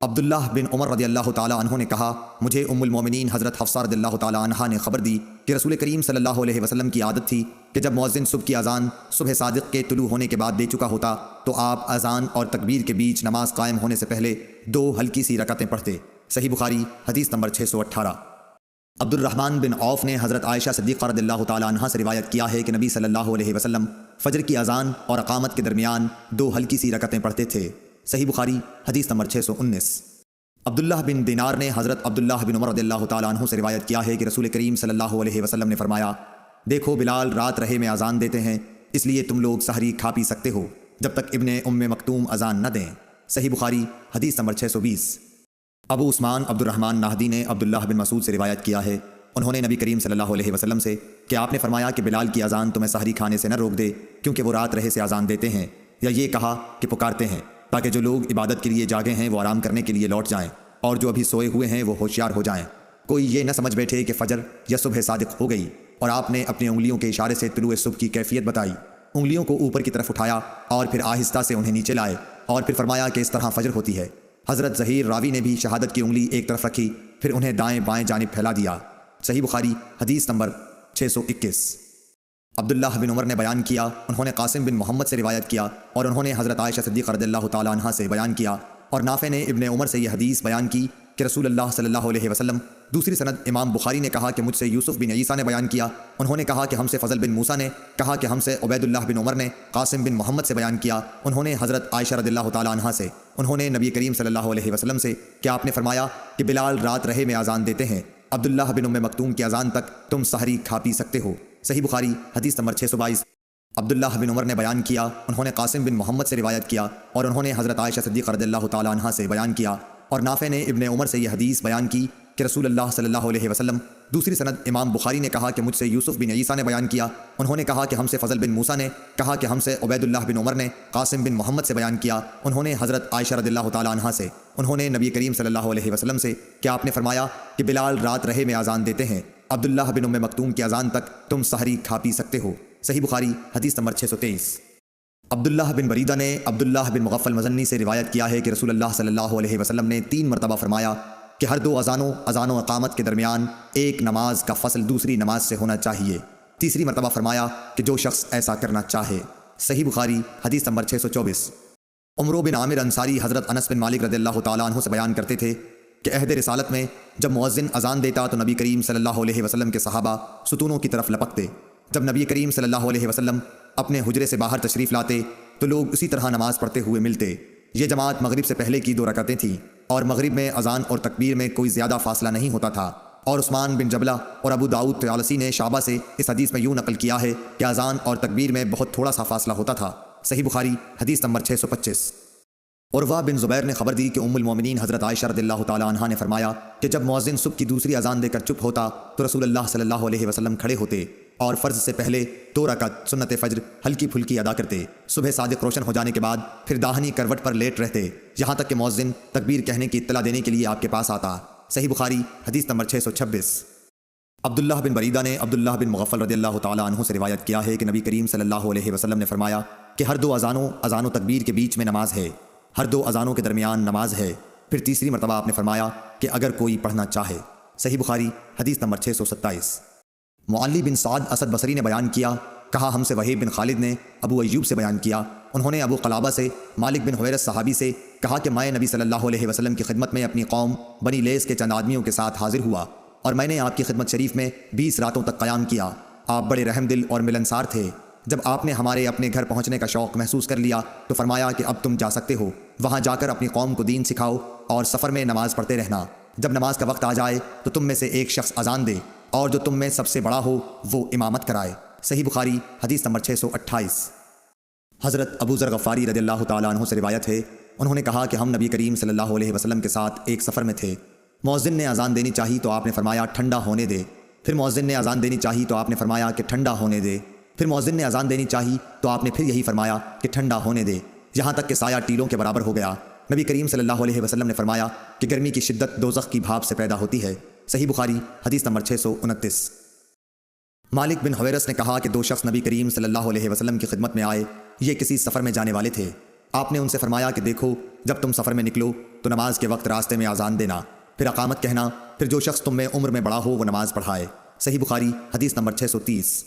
عبداللہ بن عمر رضی اللہ تعالیٰ عنہ نے کہا مجھے ام المومنین حضرت حفصہ رضی اللہ تعالیٰ عنہا نے خبر دی کہ رسول کریم صلی اللہ علیہ وسلم کی عادت تھی کہ جب مؤذن صبح کی اذان صبح صادق کے طلوع ہونے کے بعد دے چکا ہوتا تو آپ اذان اور تکبیر کے بیچ نماز قائم ہونے سے پہلے 2 ہلکی سی رکعتیں پڑھتے۔ صحیح بخاری حدیث نمبر 618۔ عبد الرحمن بن عوف نے حضرت عائشہ صدیقہ رضی اللہ تعالیٰ عنہا سے روایت کیا ہے کہ نبی صلی اللہ علیہ وسلم فجر کی اذان اور اقامت کے درمیان 2 ہلکی سی رکعتیں پڑھتے تھے۔ صحیح بخاری حدیث نمبر 619۔ عبداللہ بن دینار نے حضرت عبداللہ بن عمر رضی اللہ تعالیٰ عنہ سے روایت کیا ہے کہ رسول کریم صلی اللہ علیہ وسلم نے فرمایا دیکھو بلال رات رہے میں اذان دیتے ہیں، اس لیے تم لوگ سحری کھا پی سکتے ہو جب تک ابن ام مکتوم اذان نہ دیں۔ صحیح بخاری حدیث نمبر 620۔ ابو عثمان عبد الرحمن نہدی نے عبداللہ بن مسعود سے روایت کیا ہے، انہوں نے نبی کریم صلی اللہ علیہ وسلم سے کہ آپ نے فرمایا کہ بلال کی اذان تمہیں سحری کھانے سے نہ روک دے کیونکہ وہ رات رہے سے اذان دیتے ہیں، یا یہ کہا کہ پکارتے ہیں تاکہ جو لوگ عبادت کے لیے جاگے ہیں وہ آرام کرنے کے لیے لوٹ جائیں اور جو ابھی سوئے ہوئے ہیں وہ ہوشیار ہو جائیں۔ کوئی یہ نہ سمجھ بیٹھے کہ فجر یا صبح صادق ہو گئی، اور آپ نے اپنی انگلیوں کے اشارے سے طلوع صبح کی کیفیت بتائی، انگلیوں کو اوپر کی طرف اٹھایا اور پھر آہستہ سے انہیں نیچے لائے اور پھر فرمایا کہ اس طرح فجر ہوتی ہے۔ حضرت ظہیر راوی نے بھی شہادت کی انگلی ایک طرف رکھی پھر انہیں دائیں بائیں جانب پھیلا دیا۔ صحیح بخاری حدیث نمبر 621۔ عبداللہ بن عمر نے بیان کیا، انہوں نے قاسم بن محمد سے روایت کیا اور انہوں نے حضرت عائشہ صدیقہ رضی اللہ تعالیٰ عنہا سے بیان کیا، اور نافع نے ابن عمر سے یہ حدیث بیان کی کہ رسول اللہ صلی اللہ علیہ وسلم۔ دوسری سند امام بخاری نے کہا کہ مجھ سے یوسف بن عیسیٰ نے بیان کیا، انہوں نے کہا کہ ہم سے فضل بن موسیٰ نے کہا کہ ہم سے عبید اللہ بن عمر نے قاسم بن محمد سے بیان کیا، انہوں نے حضرت عائشہ رضی اللہ تعالیٰ عنہا سے، انہوں نے نبی کریم صلی اللہ علیہ وسلم سے کہ آپ نے فرمایا کہ بلال رات رہے میں اذان دیتے ہیں، عبداللہ بن ام مکتوم کی اذان تک تم سحری کھا پی سکتے ہو۔ صحیح بخاری حدیث نمبر 622۔ عبداللہ بن عمر نے بیان کیا، انہوں نے قاسم بن محمد سے روایت کیا اور انہوں نے حضرت عائشہ صدیقہ رضی اللہ تعالیٰ عنہا سے بیان کیا، اور نافع نے ابن عمر سے یہ حدیث بیان کی کہ رسول اللہ صلی اللہ علیہ وسلم۔ دوسری سند امام بخاری نے کہا کہ مجھ سے یوسف بن عیسیٰ نے بیان کیا، انہوں نے کہا کہ ہم سے فضل بن موسیٰ نے کہا کہ ہم سے عبید اللہ بن عمر نے قاسم بن محمد سے بیان کیا، انہوں نے حضرت عائشہ رضی اللہ تعالیٰ عنہا سے، انہوں نے نبی کریم صلی اللہ علیہ وسلم سے کہ آپ نے فرمایا کہ بلال رات رہے میں اذان دیتے ہیں، عبداللہ بن ام مکتوم کی اذان تک تم سحری کھا پی سکتے ہو۔ صحیح بخاری حدیث نمبر 623۔ عبداللہ بن بریدہ نے عبداللہ بن مغفل مزنی سے روایت کیا ہے کہ رسول اللہ صلی اللہ علیہ وسلم نے 3 مرتبہ فرمایا کہ ہر 2 اذان و اقامت کے درمیان ایک نماز کا فصل دوسری نماز سے ہونا چاہیے۔ تیسری مرتبہ فرمایا کہ جو شخص ایسا کرنا چاہے۔ صحیح بخاری حدیث نمبر 624۔ عمرو بن عامر انصاری حضرت انس بن مالک رضی اللہ تعالیٰ عنہ سے بیان کرتے تھے کہ عہد رسالت میں جب مؤذن اذان دیتا تو نبی کریم صلی اللہ علیہ وسلم کے صحابہ ستونوں کی طرف لپکتے، جب نبی کریم صلی اللہ علیہ وسلم اپنے حجرے سے باہر تشریف لاتے تو لوگ اسی طرح نماز پڑھتے ہوئے ملتے۔ یہ جماعت مغرب سے پہلے کی 2 رکعتیں تھیں، اور مغرب میں اذان اور تکبیر میں کوئی زیادہ فاصلہ نہیں ہوتا تھا، اور عثمان بن جبلہ اور ابو داؤد طیالسی نے شعبہ سے اس حدیث میں یوں نقل کیا ہے کہ اذان اور تکبیر میں بہت تھوڑا سا فاصلہ ہوتا تھا۔ صحیح بخاری حدیث نمبر 625۔ عروہ بن زبیر نے خبر دی کہ ام المومنین حضرت عائشہ رضی اللہ تعالیٰ عنہا نے فرمایا کہ جب مؤذن صبح کی دوسری اذان دے کر چپ ہوتا تو رسول اللہ صلی اللہ علیہ وسلم کھڑے ہوتے اور فرض سے پہلے 2 رکعت سنت فجر ہلکی پھلکی ادا کرتے، صبح صادق روشن ہو جانے کے بعد پھر داہنی کروٹ پر لیٹ رہتے یہاں تک کہ مؤذن تکبیر کہنے کی اطلاع دینے کے لیے آپ کے پاس آتا۔ صحیح بخاری حدیث نمبر 626۔ عبداللہ بن بریدہ نے عبداللہ بن مغفل رضی اللہ تعالیٰ عنہ سے روایت کیا ہے کہ نبی کریم صلی اللہ علیہ وسلم نے فرمایا کہ ہر 2 اذان و تکبیر کے بیچ میں نماز ہے، ہر 2 اذانوں کے درمیان نماز ہے۔ پھر تیسری مرتبہ آپ نے فرمایا کہ اگر کوئی پڑھنا چاہے۔ صحیح بخاری حدیث نمبر 627۔ معلی بن سعد اسد بصری نے بیان کیا، کہا ہم سے وہیب بن خالد نے ابو ایوب سے بیان کیا، انہوں نے ابو قلابہ سے مالک بن حویرث صحابی سے کہا کہ میں نبی صلی اللہ علیہ وسلم کی خدمت میں اپنی قوم بنی لیس کے چند آدمیوں کے ساتھ حاضر ہوا، اور میں نے آپ کی خدمت شریف میں 20 راتوں تک قیام کیا۔ آپ بڑے رحم دل اور ملنسار تھے۔ جب آپ نے ہمارے اپنے گھر پہنچنے کا شوق محسوس کر لیا تو فرمایا کہ اب تم جا سکتے ہو، وہاں جا کر اپنی قوم کو دین سکھاؤ اور سفر میں نماز پڑھتے رہنا، جب نماز کا وقت آ جائے تو تم میں سے ایک شخص اذان دے اور جو تم میں سب سے بڑا ہو وہ امامت کرائے۔ صحیح بخاری حدیث نمبر 628۔ حضرت ابو ذر غفاری رضی اللہ تعالیٰ عنہ سے روایت ہے، انہوں نے کہا کہ ہم نبی کریم صلی اللہ علیہ وسلم کے ساتھ ایک سفر میں تھے، مؤذن نے اذان دینی چاہی تو آپ نے فرمایا ٹھنڈا ہونے دے، پھر مؤذن نے اذان دینی چاہی تو آپ نے فرمایا کہ ٹھنڈا ہونے دے، پھر مؤذن نے اذان دینی چاہی تو آپ نے پھر یہی فرمایا کہ ٹھنڈا ہونے دے، یہاں تک کہ سایہ ٹیلوں کے برابر ہو گیا۔ نبی کریم صلی اللہ علیہ وسلم نے فرمایا کہ گرمی کی شدت دوزخ کی بھاپ سے پیدا ہوتی ہے۔ صحیح بخاری حدیث نمبر 629۔ مالک بن حویرث نے کہا کہ 2 شخص نبی کریم صلی اللہ علیہ وسلم کی خدمت میں آئے، یہ کسی سفر میں جانے والے تھے۔ آپ نے ان سے فرمایا کہ دیکھو جب تم سفر میں نکلو تو نماز کے وقت راستے میں اذان دینا، پھر اقامت کہنا، پھر جو شخص تم میں عمر میں بڑا ہو وہ نماز پڑھائے۔ صحیح بخاری حدیث نمبر 630۔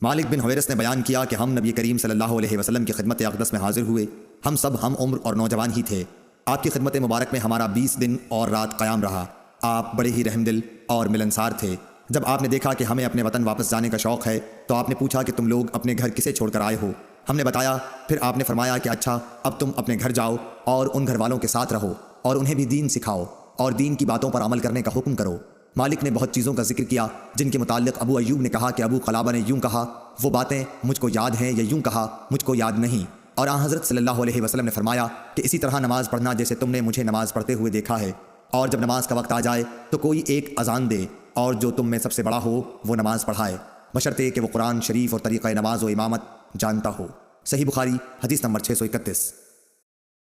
مالک بن حویرث نے بیان کیا کہ ہم نبی کریم صلی اللہ علیہ وسلم کی خدمت اقدس میں حاضر ہوئے، ہم سب ہم عمر اور نوجوان ہی تھے۔ آپ کی خدمت مبارک میں ہمارا 20 دن اور رات قیام رہا۔ آپ بڑے ہی رحم دل اور ملنسار تھے۔ جب آپ نے دیکھا کہ ہمیں اپنے وطن واپس جانے کا شوق ہے تو آپ نے پوچھا کہ تم لوگ اپنے گھر کسے چھوڑ کر آئے ہو؟ ہم نے بتایا، پھر آپ نے فرمایا کہ اچھا اب تم اپنے گھر جاؤ اور ان گھر والوں کے ساتھ رہو اور انہیں بھی دین سکھاؤ اور دین کی باتوں پر عمل کرنے کا حکم کرو۔ مالک نے بہت چیزوں کا ذکر کیا جن کے متعلق ابو ایوب نے کہا کہ ابو قلابہ نے یوں کہا، وہ باتیں مجھ کو یاد ہیں، یا یوں کہا مجھ کو یاد نہیں، اور آن حضرت صلی اللہ علیہ وسلم نے فرمایا کہ اسی طرح نماز پڑھنا جیسے تم نے مجھے نماز پڑھتے ہوئے دیکھا ہے، اور جب نماز کا وقت آ جائے تو کوئی ایک اذان دے اور جو تم میں سب سے بڑا ہو وہ نماز پڑھائے، بشرطے کہ وہ قرآن شریف اور طریقہ نماز و امامت جانتا ہو۔ صحیح بخاری حدیث نمبر 631۔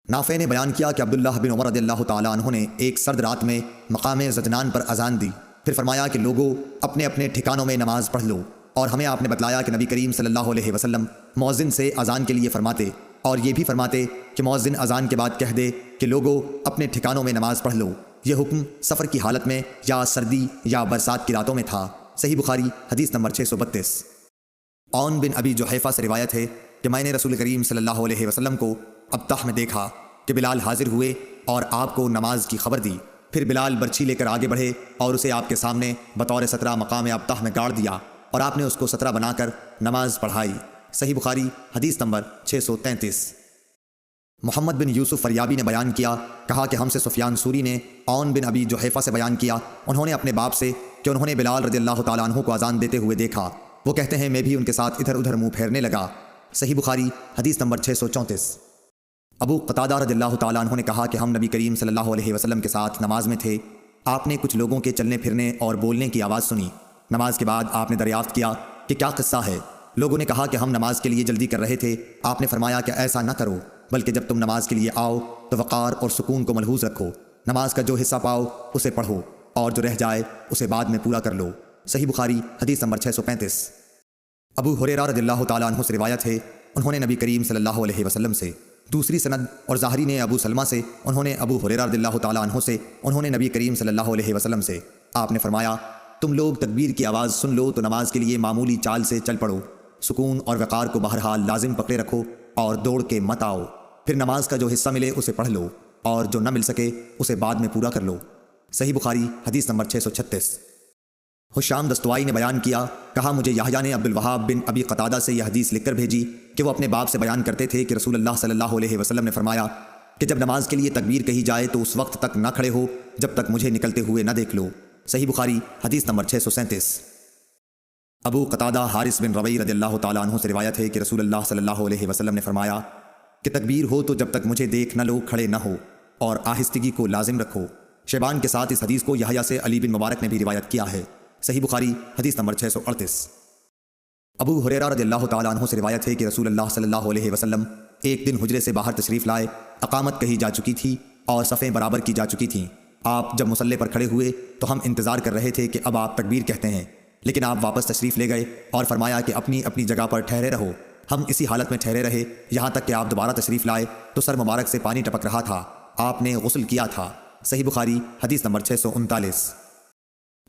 نافع نے بیان کیا کہ عبداللہ بن عمر رضی اللہ تعالیٰ عنہ نے ایک سرد رات میں مقام زجنان پر اذان دی، پھر فرمایا کہ لوگوں اپنے اپنے ٹھکانوں میں نماز پڑھ لو، اور ہمیں آپ نے بتلایا کہ نبی کریم صلی اللہ علیہ وسلم مؤذن سے اذان کے لیے فرماتے اور یہ بھی فرماتے کہ مؤذن اذان کے بعد کہہ دے کہ لوگوں اپنے ٹھکانوں میں نماز پڑھ لو۔ یہ حکم سفر کی حالت میں یا سردی یا برسات کی راتوں میں تھا۔ صحیح بخاری حدیث نمبر 632۔ عون بن ابی جحیفہ سے روایت ہے کہ میں نے رسول کریم صلی اللہ علیہ وسلم کو ابطح میں دیکھا کہ بلال حاضر ہوئے اور آپ کو نماز کی خبر دی۔ پھر بلال برچھی لے کر آگے بڑھے اور اسے آپ کے سامنے بطور سترہ مقام ابطح میں گاڑ دیا اور آپ نے اس کو سترہ بنا کر نماز پڑھائی۔ صحیح بخاری حدیث نمبر 633۔ محمد بن یوسف فریابی نے بیان کیا، کہا کہ ہم سے سفیان سوری نے عون بن ابی جحیفہ سے بیان کیا، انہوں نے اپنے باپ سے کہ انہوں نے بلال رضی اللہ تعالیٰ عنہ کو اذان دیتے ہوئے دیکھا، وہ کہتے ہیں میں بھی ان کے ساتھ ادھر ادھر منہ پھیرنے لگا۔ صحیح بخاری حدیث نمبر 634۔ ابو قتادہ رضی اللہ تعالیٰ عنہ نے کہا کہ ہم نبی کریم صلی اللہ علیہ وسلم کے ساتھ نماز میں تھے، آپ نے کچھ لوگوں کے چلنے پھرنے اور بولنے کی آواز سنی۔ نماز کے بعد آپ نے دریافت کیا کہ کیا قصہ ہے؟ لوگوں نے کہا کہ ہم نماز کے لیے جلدی کر رہے تھے، آپ نے فرمایا کہ ایسا نہ کرو، بلکہ جب تم نماز کے لیے آؤ تو وقار اور سکون کو ملحوظ رکھو، نماز کا جو حصہ پاؤ اسے پڑھو اور جو رہ جائے اسے بعد میں پورا کر لو۔ صحیح بخاری حدیث نمبر 635۔ ابو ہریرہ رضی اللہ تعالیٰ عنہ سے روایت ہے، انہوں نے نبی کریم صلی اللہ علیہ وسلم سے، دوسری سند اور ظاہری نے ابو سلمہ سے، انہوں نے ابو ہریرہ رضی اللہ تعالیٰ عنہ سے، انہوں نے نبی کریم صلی اللہ علیہ وسلم سے، آپ نے فرمایا تم لوگ تکبیر کی آواز سن لو تو نماز کے لیے معمولی چال سے چل پڑو، سکون اور وقار کو بہرحال لازم پکڑے رکھو اور دوڑ کے مت آؤ، پھر نماز کا جو حصہ ملے اسے پڑھ لو اور جو نہ مل سکے اسے بعد میں پورا کر لو۔ صحیح بخاری حدیث نمبر 636۔ حشام دستوائی نے بیان کیا، کہا مجھے یحییٰ نے عبد الوہاب بن ابی قتادہ سے یہ حدیث لکھ کر بھیجی کہ وہ اپنے باپ سے بیان کرتے تھے کہ رسول اللہ صلی اللہ علیہ وسلم نے فرمایا کہ جب نماز کے لیے تکبیر کہی جائے تو اس وقت تک نہ کھڑے ہو جب تک مجھے نکلتے ہوئے نہ دیکھ لو۔ صحیح بخاری حدیث نمبر 637۔ ابو قتادہ حارث بن ربیع رضی اللہ تعالیٰ عنہ سے روایت ہے کہ رسول اللہ صلی اللہ علیہ وسلم نے فرمایا کہ تکبیر ہو تو جب تک مجھے دیکھ نہ لو کھڑے نہ ہو اور آہستگی کو لازم رکھو۔ شیبان کے ساتھ اس حدیث کو یحییٰ سے علی بن مبارک نے بھی روایت کیا ہے۔ صحیح بخاری حدیث نمبر 638۔ ابو ہریرہ رضی اللہ تعالیٰ عنہ سے روایت ہے کہ رسول اللہ صلی اللہ علیہ وسلم ایک دن حجرے سے باہر تشریف لائے، اقامت کہی جا چکی تھی اور صفیں برابر کی جا چکی تھیں۔ آپ جب مصلی پر کھڑے ہوئے تو ہم انتظار کر رہے تھے کہ اب آپ تکبیر کہتے ہیں، لیکن آپ واپس تشریف لے گئے اور فرمایا کہ اپنی اپنی جگہ پر ٹھہرے رہو۔ ہم اسی حالت میں ٹھہرے رہے یہاں تک کہ آپ دوبارہ تشریف لائے تو سر مبارک سے پانی ٹپک رہا تھا، آپ نے غسل کیا تھا۔ صحیح بخاری حدیث نمبر 639۔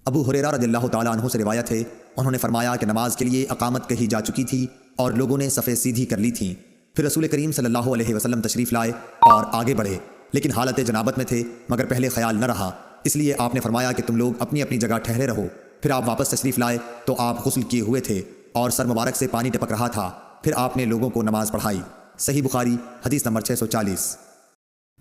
ابو ہریرہ رضی اللہ تعالیٰ عنہ سے روایت ہے، انہوں نے فرمایا کہ نماز کے لیے اقامت کہی جا چکی تھی اور لوگوں نے صفیں سیدھی کر لی تھیں۔ پھر رسول کریم صلی اللہ علیہ وسلم تشریف لائے اور آگے بڑھے، لیکن حالت جنابت میں تھے مگر پہلے خیال نہ رہا، اس لیے آپ نے فرمایا کہ تم لوگ اپنی اپنی جگہ ٹھہرے رہو۔ پھر آپ واپس تشریف لائے تو آپ غسل کیے ہوئے تھے اور سر مبارک سے پانی ٹپک رہا تھا، پھر آپ نے لوگوں کو نماز پڑھائی۔ صحیح بخاری حدیث نمبر 640۔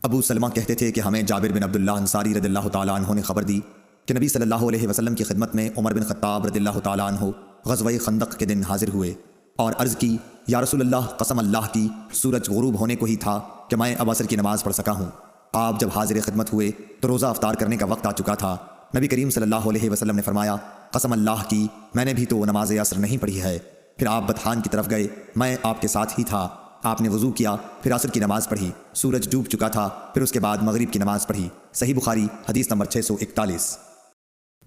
ابو سلمہ کہتے تھے کہ ہمیں جابر بن عبداللہ انصاری رضی اللہ تعالیٰ عنہ نے خبر دی کہ نبی صلی اللہ علیہ وسلم کی خدمت میں عمر بن خطاب رضی اللہ تعالیٰ عنہ غزوہ خندق کے دن حاضر ہوئے اور عرض کی، یا رسول اللہ، قسم اللہ کی سورج غروب ہونے کو ہی تھا کہ میں اب عصر کی نماز پڑھ سکا ہوں۔ آپ جب حاضر خدمت ہوئے تو روزہ افطار کرنے کا وقت آ چکا تھا۔ نبی کریم صلی اللہ علیہ وسلم نے فرمایا، قسم اللہ کی میں نے بھی تو نماز عصر نہیں پڑھی ہے۔ پھر آپ بطحان کی طرف گئے، میں آپ کے ساتھ ہی تھا، آپ نے وضو کیا، پھر عصر کی نماز پڑھی، سورج ڈوب چکا تھا، پھر اس کے بعد مغرب کی نماز پڑھی۔ صحیح بخاری حدیث نمبر 641۔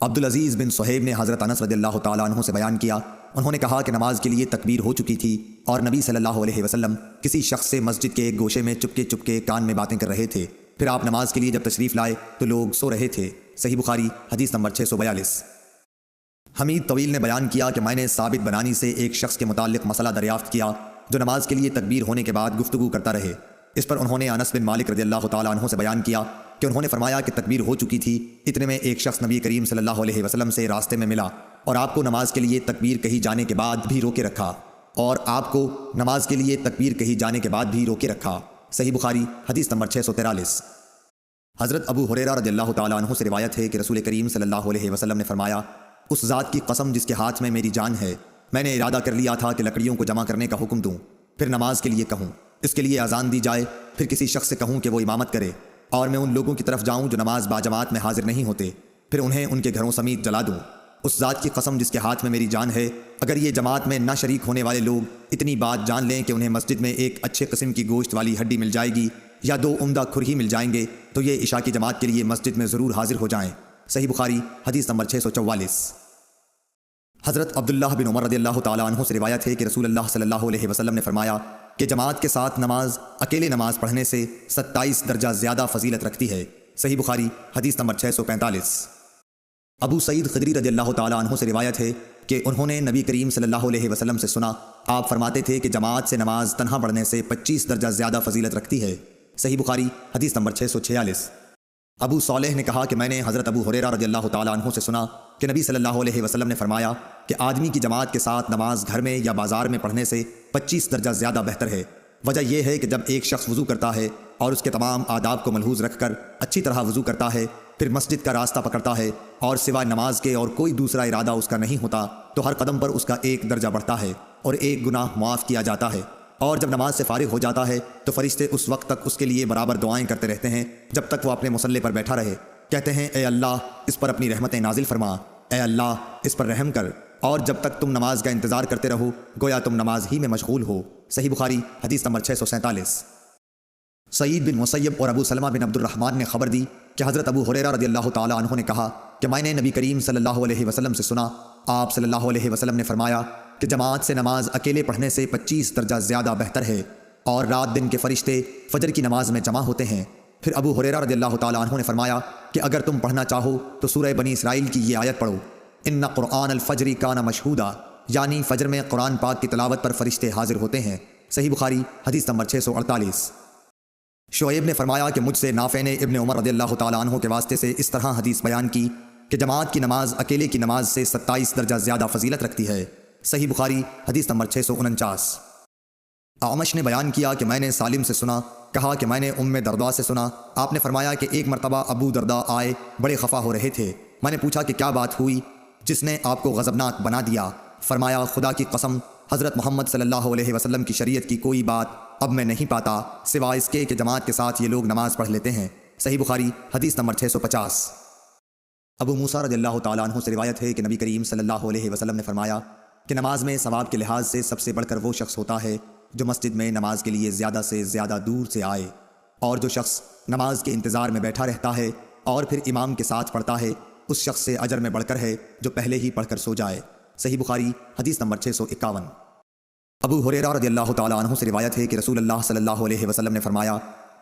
عبدالعزیز بن صہیب نے حضرت انس رضی اللہ تعالیٰ عنہ سے بیان کیا، انہوں نے کہا کہ نماز کے لیے تکبیر ہو چکی تھی اور نبی صلی اللہ علیہ وسلم کسی شخص سے مسجد کے ایک گوشے میں چپکے چپکے کان میں باتیں کر رہے تھے، پھر آپ نماز کے لیے جب تشریف لائے تو لوگ سو رہے تھے۔ صحیح بخاری حدیث نمبر 642۔ حمید طویل نے بیان کیا کہ میں نے ثابت بنانی سے ایک شخص کے متعلق مسئلہ دریافت کیا جو نماز کے لیے تکبیر ہونے کے بعد گفتگو کرتا رہے۔ اس پر انہوں نے انس بن مالک رضی اللہ تعالیٰ عنہ سے بیان کیا کہ انہوں نے فرمایا کہ تکبیر ہو چکی تھی، اتنے میں ایک شخص نبی کریم صلی اللہ علیہ وسلم سے راستے میں ملا اور آپ کو نماز کے لیے تکبیر کہی جانے کے بعد بھی روکے رکھا صحیح بخاری حدیث نمبر 643۔ حضرت ابو ہریرہ رضی اللہ تعالیٰ عنہ سے روایت ہے کہ رسول کریم صلی اللہ علیہ وسلم نے فرمایا، اس ذات کی قسم جس کے ہاتھ میں میری جان ہے، میں نے ارادہ کر لیا تھا کہ لکڑیوں کو جمع کرنے کا حکم دوں، پھر نماز کے لیے کہوں، اس کے لیے اذان دی جائے، پھر کسی شخص سے کہوں کہ وہ امامت کرے، اور میں ان لوگوں کی طرف جاؤں جو نماز باجماعت میں حاضر نہیں ہوتے، پھر انہیں ان کے گھروں سمیت جلا دوں۔ اس ذات کی قسم جس کے ہاتھ میں میری جان ہے، اگر یہ جماعت میں نہ شریک ہونے والے لوگ اتنی بات جان لیں کہ انہیں مسجد میں ایک اچھے قسم کی گوشت والی ہڈی مل جائے گی یا 2 عمدہ کھر ہی مل جائیں گے تو یہ عشاء کی جماعت کے لیے مسجد میں ضرور حاضر ہو جائیں۔ صحیح بخاری حدیث نمبر 644۔ حضرت عبداللہ بن عمر رضی اللہ تعالیٰ عنہ سے روایت ہے کہ رسول اللہ صلی اللہ علیہ وسلم نے فرمایا کہ جماعت کے ساتھ نماز اکیلے نماز پڑھنے سے 27 درجہ زیادہ فضیلت رکھتی ہے۔ صحیح بخاری حدیث نمبر 645۔ ابو سعید خدری رضی اللہ تعالیٰ عنہ سے روایت ہے کہ انہوں نے نبی کریم صلی اللہ علیہ وسلم سے سنا، آپ فرماتے تھے کہ جماعت سے نماز تنہا پڑھنے سے 25 درجہ زیادہ فضیلت رکھتی ہے۔ صحیح بخاری حدیث نمبر 646۔ ابو صالح نے کہا کہ میں نے حضرت ابو ہریرہ رضی اللہ تعالیٰ عنہ سے سنا کہ نبی صلی اللہ علیہ وسلم نے فرمایا کہ آدمی کی جماعت کے ساتھ نماز گھر میں یا بازار میں پڑھنے سے 25 درجہ زیادہ بہتر ہے۔ وجہ یہ ہے کہ جب ایک شخص وضو کرتا ہے اور اس کے تمام آداب کو ملحوظ رکھ کر اچھی طرح وضو کرتا ہے، پھر مسجد کا راستہ پکڑتا ہے اور سوائے نماز کے اور کوئی دوسرا ارادہ اس کا نہیں ہوتا، تو ہر قدم پر اس کا ایک درجہ بڑھتا ہے اور ایک گناہ معاف کیا جاتا ہے۔ اور جب نماز سے فارغ ہو جاتا ہے تو فرشتے اس وقت تک اس کے لیے برابر دعائیں کرتے رہتے ہیں جب تک وہ اپنے مصلی پر بیٹھا رہے، کہتے ہیں اے اللہ اس پر اپنی رحمتیں نازل فرما، اے اللہ اس پر رحم کر، اور جب تک تم نماز کا انتظار کرتے رہو گویا تم نماز ہی میں مشغول ہو۔ صحیح بخاری حدیث نمبر 647۔ سعید بن مسیب اور ابو سلمہ بن عبد الرحمن نے خبر دی کہ حضرت ابو ہریرہ رضی اللہ تعالیٰ عنہ نے کہا کہ میں نے نبی کریم صلی اللہ علیہ وسلم سے سنا، آپ صلی اللہ علیہ وسلم نے فرمایا کہ جماعت سے نماز اکیلے پڑھنے سے 25 درجہ زیادہ بہتر ہے، اور رات دن کے فرشتے فجر کی نماز میں جمع ہوتے ہیں۔ پھر ابو ہریرہ رضی اللہ تعالیٰ عنہ نے فرمایا کہ اگر تم پڑھنا چاہو تو سورہ بنی اسرائیل کی یہ آیت پڑھو، ان قرآن الفجر کان مشہودا، یعنی فجر میں قرآن پاک کی تلاوت پر فرشتے حاضر ہوتے ہیں۔ صحیح بخاری حدیث نمبر 648۔ شعیب نے فرمایا کہ مجھ سے نافع نے ابن عمر رضی اللہ تعالیٰ عنہ کے واسطے سے اس طرح حدیث بیان کی کہ جماعت کی نماز اکیلے کی نماز سے 27 درجہ زیادہ فضیلت رکھتی ہے۔ صحیح بخاری حدیث نمبر 649۔ اعمش نے بیان کیا کہ میں نے سالم سے سنا، کہا کہ میں نے ام درداء سے سنا، آپ نے فرمایا کہ ایک مرتبہ ابو درداء آئے، بڑے خفا ہو رہے تھے۔ میں نے پوچھا کہ کیا بات ہوئی جس نے آپ کو غضبناک بنا دیا؟ فرمایا خدا کی قسم حضرت محمد صلی اللہ علیہ وسلم کی شریعت کی کوئی بات اب میں نہیں پاتا سوائے اس کے کہ جماعت کے ساتھ یہ لوگ نماز پڑھ لیتے ہیں۔ صحیح بخاری حدیث نمبر 650۔ ابو موسیٰ رضی اللہ تعالیٰ عنہ سے روایت ہے کہ نبی کریم صلی اللہ علیہ وسلم نے فرمایا کہ نماز میں ثواب کے لحاظ سے سب سے بڑھ کر وہ شخص ہوتا ہے جو مسجد میں نماز کے لیے زیادہ سے زیادہ دور سے آئے، اور جو شخص نماز کے انتظار میں بیٹھا رہتا ہے اور پھر امام کے ساتھ پڑھتا ہے اس شخص سے اجر میں بڑھ کر ہے جو پہلے ہی پڑھ کر سو جائے۔ صحیح بخاری حدیث نمبر 651۔ ابو ہریرہ رضی اللہ تعالیٰ عنہ سے روایت ہے کہ رسول اللہ صلی اللہ علیہ وسلم نے فرمایا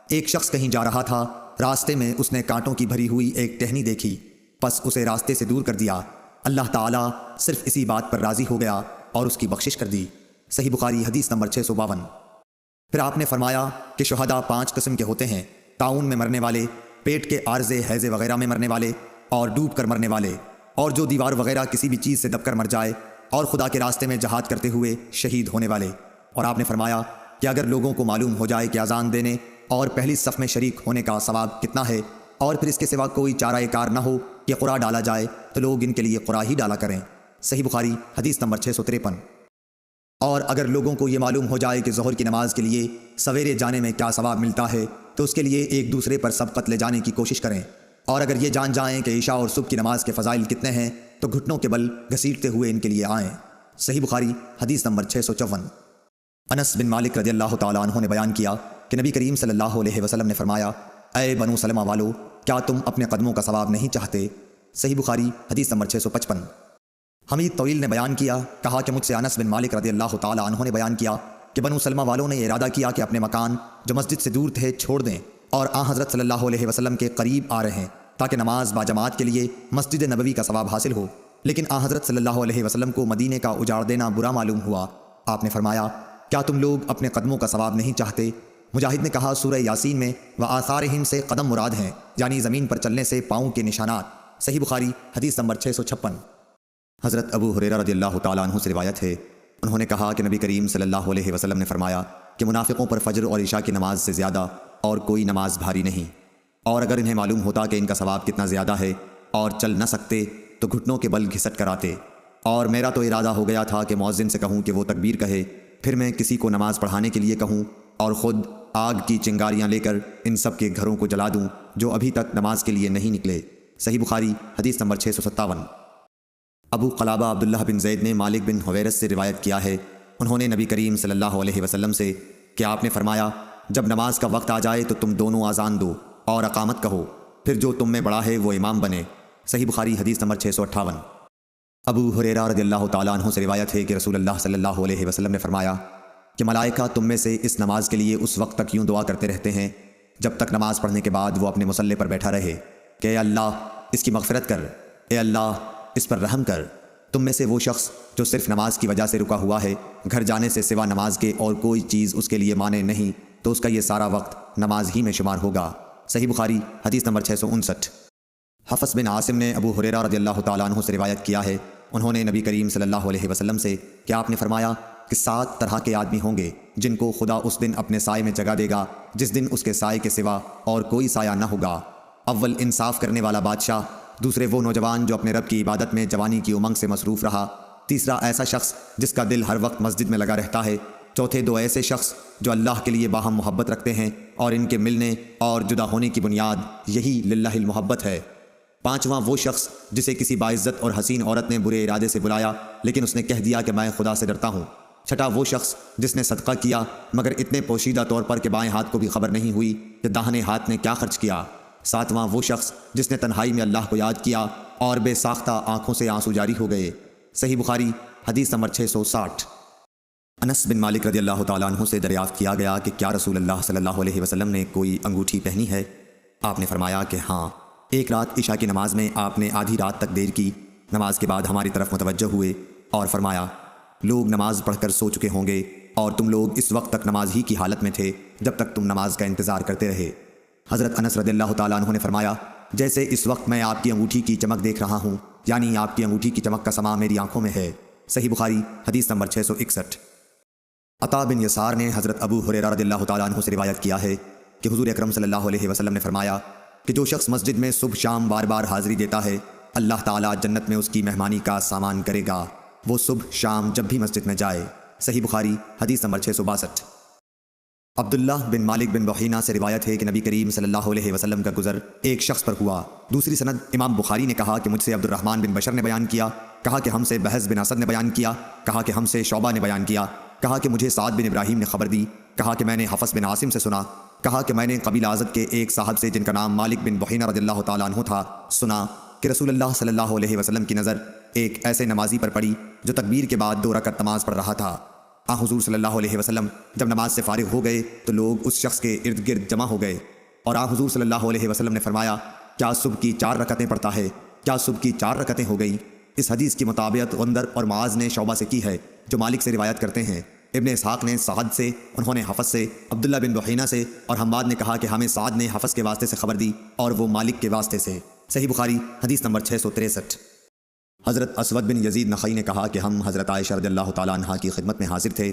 ایک شخص کہیں جا رہا تھا، راستے میں اس نے کانٹوں کی بھری ہوئی ایک ٹہنی دیکھی، پس اسے راستے سے دور کر دیا، اللہ تعالیٰ صرف اسی بات پر راضی ہو گیا اور اس کی بخشش کر دی۔ صحیح بخاری حدیث نمبر 652۔ پھر آپ نے فرمایا کہ شہداء 5 قسم کے ہوتے ہیں، طاعون میں مرنے والے، پیٹ کے عارضے حیضے وغیرہ میں مرنے والے، اور ڈوب کر مرنے والے، اور جو دیوار وغیرہ کسی بھی چیز سے دب کر مر جائے، اور خدا کے راستے میں جہاد کرتے ہوئے شہید ہونے والے۔ اور آپ نے فرمایا کہ اگر لوگوں کو معلوم ہو جائے کہ اذان دینے اور پہلی صف میں شریک ہونے کا ثواب کتنا ہے، اور پھر اس کے سوا کوئی چارہ کار نہ ہو کہ قرآ ڈالا جائے، تو لوگ ان کے لیے قرآ ہی ڈالا کریں۔ صحیح بخاری حدیث نمبر 653۔ اور اگر لوگوں کو یہ معلوم ہو جائے کہ ظہر کی نماز کے لیے سویرے جانے میں کیا ثواب ملتا ہے، تو اس کے لیے ایک دوسرے پر سبقت لے جانے کی کوشش کریں، اور اگر یہ جان جائیں کہ عشاء اور صبح کی نماز کے فضائل کتنے ہیں تو گھٹنوں کے بل گھسیٹتے ہوئے ان کے لیے آئیں۔ صحیح بخاری حدیث نمبر 654۔ انس بن مالک رضی اللہ تعالیٰ عنہ نے بیان کیا کہ نبی کریم صلی اللہ علیہ وسلم نے فرمایا اے بنو سلمہ والو، کیا تم اپنے قدموں کا ثواب نہیں چاہتے؟ صحیح بخاری حدیث نمبر 655۔ حمید طویل نے بیان کیا، کہا کہ مجھ سے انس بن مالک رضی اللہ تعالیٰ عنہ نے بیان کیا کہ بنو سلمہ والوں نے ارادہ کیا کہ اپنے مکان جو مسجد سے دور تھے چھوڑ دیں اور آن حضرت صلی اللہ علیہ وسلم کے قریب آ رہے ہیں تاکہ نماز باجماعت کے لیے مسجد نبوی کا ثواب حاصل ہو، لیکن آن حضرت صلی اللہ علیہ وسلم کو مدینے کا اجاڑ دینا برا معلوم ہوا۔ آپ نے فرمایا کیا تم لوگ اپنے قدموں کا ثواب نہیں چاہتے؟ مجاہد نے کہا سورہ یاسین میں وآثارہم سے قدم مراد ہیں، یعنی زمین پر چلنے سے پاؤں کے نشانات۔ صحیح بخاری حدیث نمبر 656۔ حضرت ابو ہریرہ رضی اللہ تعالیٰ عنہ سے روایت ہے، انہوں نے کہا کہ نبی کریم صلی اللہ علیہ وسلم نے فرمایا کہ منافقوں پر فجر اور عشاء کی نماز سے زیادہ اور کوئی نماز بھاری نہیں، اور اگر انہیں معلوم ہوتا کہ ان کا ثواب کتنا زیادہ ہے اور چل نہ سکتے تو گھٹنوں کے بل گھسٹ کر آتے، اور میرا تو ارادہ ہو گیا تھا کہ مؤذن سے کہوں کہ وہ تکبیر کہے، پھر میں کسی کو نماز پڑھانے کے لیے کہوں اور خود آگ کی چنگاریاں لے کر ان سب کے گھروں کو جلا دوں جو ابھی تک نماز کے لیے نہیں نکلے۔ صحیح بخاری حدیث نمبر 657۔ ابو قلابہ عبداللہ بن زید نے مالک بن حویرث سے روایت کیا ہے، انہوں نے نبی کریم صلی اللہ علیہ وسلم سے کہ آپ نے فرمایا جب نماز کا وقت آ جائے تو تم دونوں اذان دو اور اقامت کہو، پھر جو تم میں بڑا ہے وہ امام بنے۔ صحیح بخاری حدیث نمبر 658۔ ابو ہریرہ رضی اللہ تعالیٰ عنہ سے روایت ہے کہ رسول اللہ صلی اللہ علیہ وسلم نے فرمایا کہ ملائکہ تم میں سے اس نماز کے لیے اس وقت تک یوں دعا کرتے رہتے ہیں جب تک نماز پڑھنے کے بعد وہ اپنے مصلی پر بیٹھا رہے کہ اے اللہ اس کی مغفرت کر، اے اللہ اس پر رحم کر۔ تم میں سے وہ شخص جو صرف نماز کی وجہ سے رکا ہوا ہے، گھر جانے سے سوا نماز کے اور کوئی چیز اس کے لیے مانع نہیں، تو اس کا یہ سارا وقت نماز ہی میں شمار ہوگا۔ صحیح بخاری حدیث نمبر 659۔ حفص بن عاصم نے ابو ہریرہ رضی اللہ تعالیٰ عنہ سے روایت کیا ہے، انہوں نے نبی کریم صلی اللہ علیہ وسلم سے کہ آپ نے فرمایا کہ 7 طرح کے آدمی ہوں گے جن کو خدا اس دن اپنے سائے میں جگہ دے گا جس دن اس کے سائے کے سوا اور کوئی سایہ نہ ہوگا۔ اول انصاف کرنے والا بادشاہ، دوسرے وہ نوجوان جو اپنے رب کی عبادت میں جوانی کی امنگ سے مصروف رہا، تیسرا ایسا شخص جس کا دل ہر وقت مسجد میں لگا رہتا ہے، چوتھے 2 ایسے شخص جو اللہ کے لیے باہم محبت رکھتے ہیں اور ان کے ملنے اور جدا ہونے کی بنیاد یہی للہ المحبت ہے، پانچواں وہ شخص جسے کسی باعزت اور حسین عورت نے برے ارادے سے بلایا لیکن اس نے کہہ دیا کہ میں خدا سے ڈرتا ہوں، چھٹا وہ شخص جس نے صدقہ کیا مگر اتنے پوشیدہ طور پر کہ بائیں ہاتھ کو بھی خبر نہیں ہوئی کہ داہنے ہاتھ نے کیا خرچ کیا، ساتواں وہ شخص جس نے تنہائی میں اللہ کو یاد کیا اور بے ساختہ آنکھوں سے آنسو جاری ہو گئے۔ صحیح بخاری حدیث نمبر 660۔ انس بن مالک رضی اللہ تعالیٰ عنہ سے دریافت کیا گیا کہ کیا رسول اللہ صلی اللہ علیہ وسلم نے کوئی انگوٹھی پہنی ہے؟ آپ نے فرمایا کہ ہاں، ایک رات عشاء کی نماز میں آپ نے آدھی رات تک دیر کی، نماز کے بعد ہماری طرف متوجہ ہوئے اور فرمایا لوگ نماز پڑھ کر سو چکے ہوں گے اور تم لوگ اس وقت تک نماز ہی کی حالت میں تھے جب تک تم نماز کا انتظار کرتے رہے۔ حضرت انس رضی اللہ تعالیٰ عنہ نے فرمایا جیسے اس وقت میں آپ کی انگوٹھی کی چمک دیکھ رہا ہوں، یعنی آپ کی انگوٹھی کی چمک کا سما میری آنکھوں میں ہے۔ صحیح بخاری حدیث نمبر 661۔ عطا بن یسار نے حضرت ابو ہریرہ رضی اللہ تعالیٰ عنہ سے روایت کیا ہے کہ حضور اکرم صلی اللہ علیہ وسلم نے فرمایا کہ جو شخص مسجد میں صبح شام بار بار حاضری دیتا ہے، اللہ تعالیٰ جنت میں اس کی مہمانی کا سامان کرے گا، وہ صبح شام جب بھی مسجد میں جائے۔ صحیح بخاری حدیث نمبر 662۔ عبداللہ بن مالک بن بحینہ سے روایت ہے کہ نبی کریم صلی اللہ علیہ وسلم کا گزر ایک شخص پر ہوا۔ دوسری سند امام بخاری نے کہا کہ مجھ سے عبد الرحمن بن بشر نے بیان کیا، کہا کہ ہم سے بحث بن اسد نے بیان کیا، کہا کہ ہم سے شعبہ نے بیان کیا، کہا کہ مجھے سعد بن ابراہیم نے خبر دی، کہا کہ میں نے حفص بن عاصم سے سنا، کہا کہ میں نے قبیلہ ازد کے ایک صاحب سے جن کا نام مالک بن بحینہ رضی اللہ تعالیٰ عنہ تھا سنا کہ رسول اللہ صلی اللہ علیہ وسلم کی نظر ایک ایسے نمازی پر پڑی جو تکبیر کے بعد 2 رکعت نماز پڑھ رہا تھا۔ حضور صلی اللہ علیہ وسلم جب نماز سے فارغ ہو گئے تو لوگ اس شخص کے ارد گرد جمع ہو گئے اور حضور صلی اللہ علیہ وسلم نے فرمایا کیا صبح کی 4 رکعتیں پڑھتا ہے؟ کیا صبح کی 4 رکعتیں ہو گئیں؟ اس حدیث کی مطابقت غندر اور معاذ نے شعبہ سے کی ہے جو مالک سے روایت کرتے ہیں، ابن اسحاق نے سعد سے، انہوں نے حفص سے، عبداللہ بن بحینہ سے، اور حماد نے کہا کہ ہمیں سعد نے حفص کے واسطے سے خبر دی اور وہ مالک کے واسطے سے۔ صحیح بخاری حدیث نمبر 663۔ حضرت اسود بن یزید نخعی نے کہا کہ ہم حضرت عائشہ رضی اللہ تعالیٰ عنہ کی خدمت میں حاضر تھے،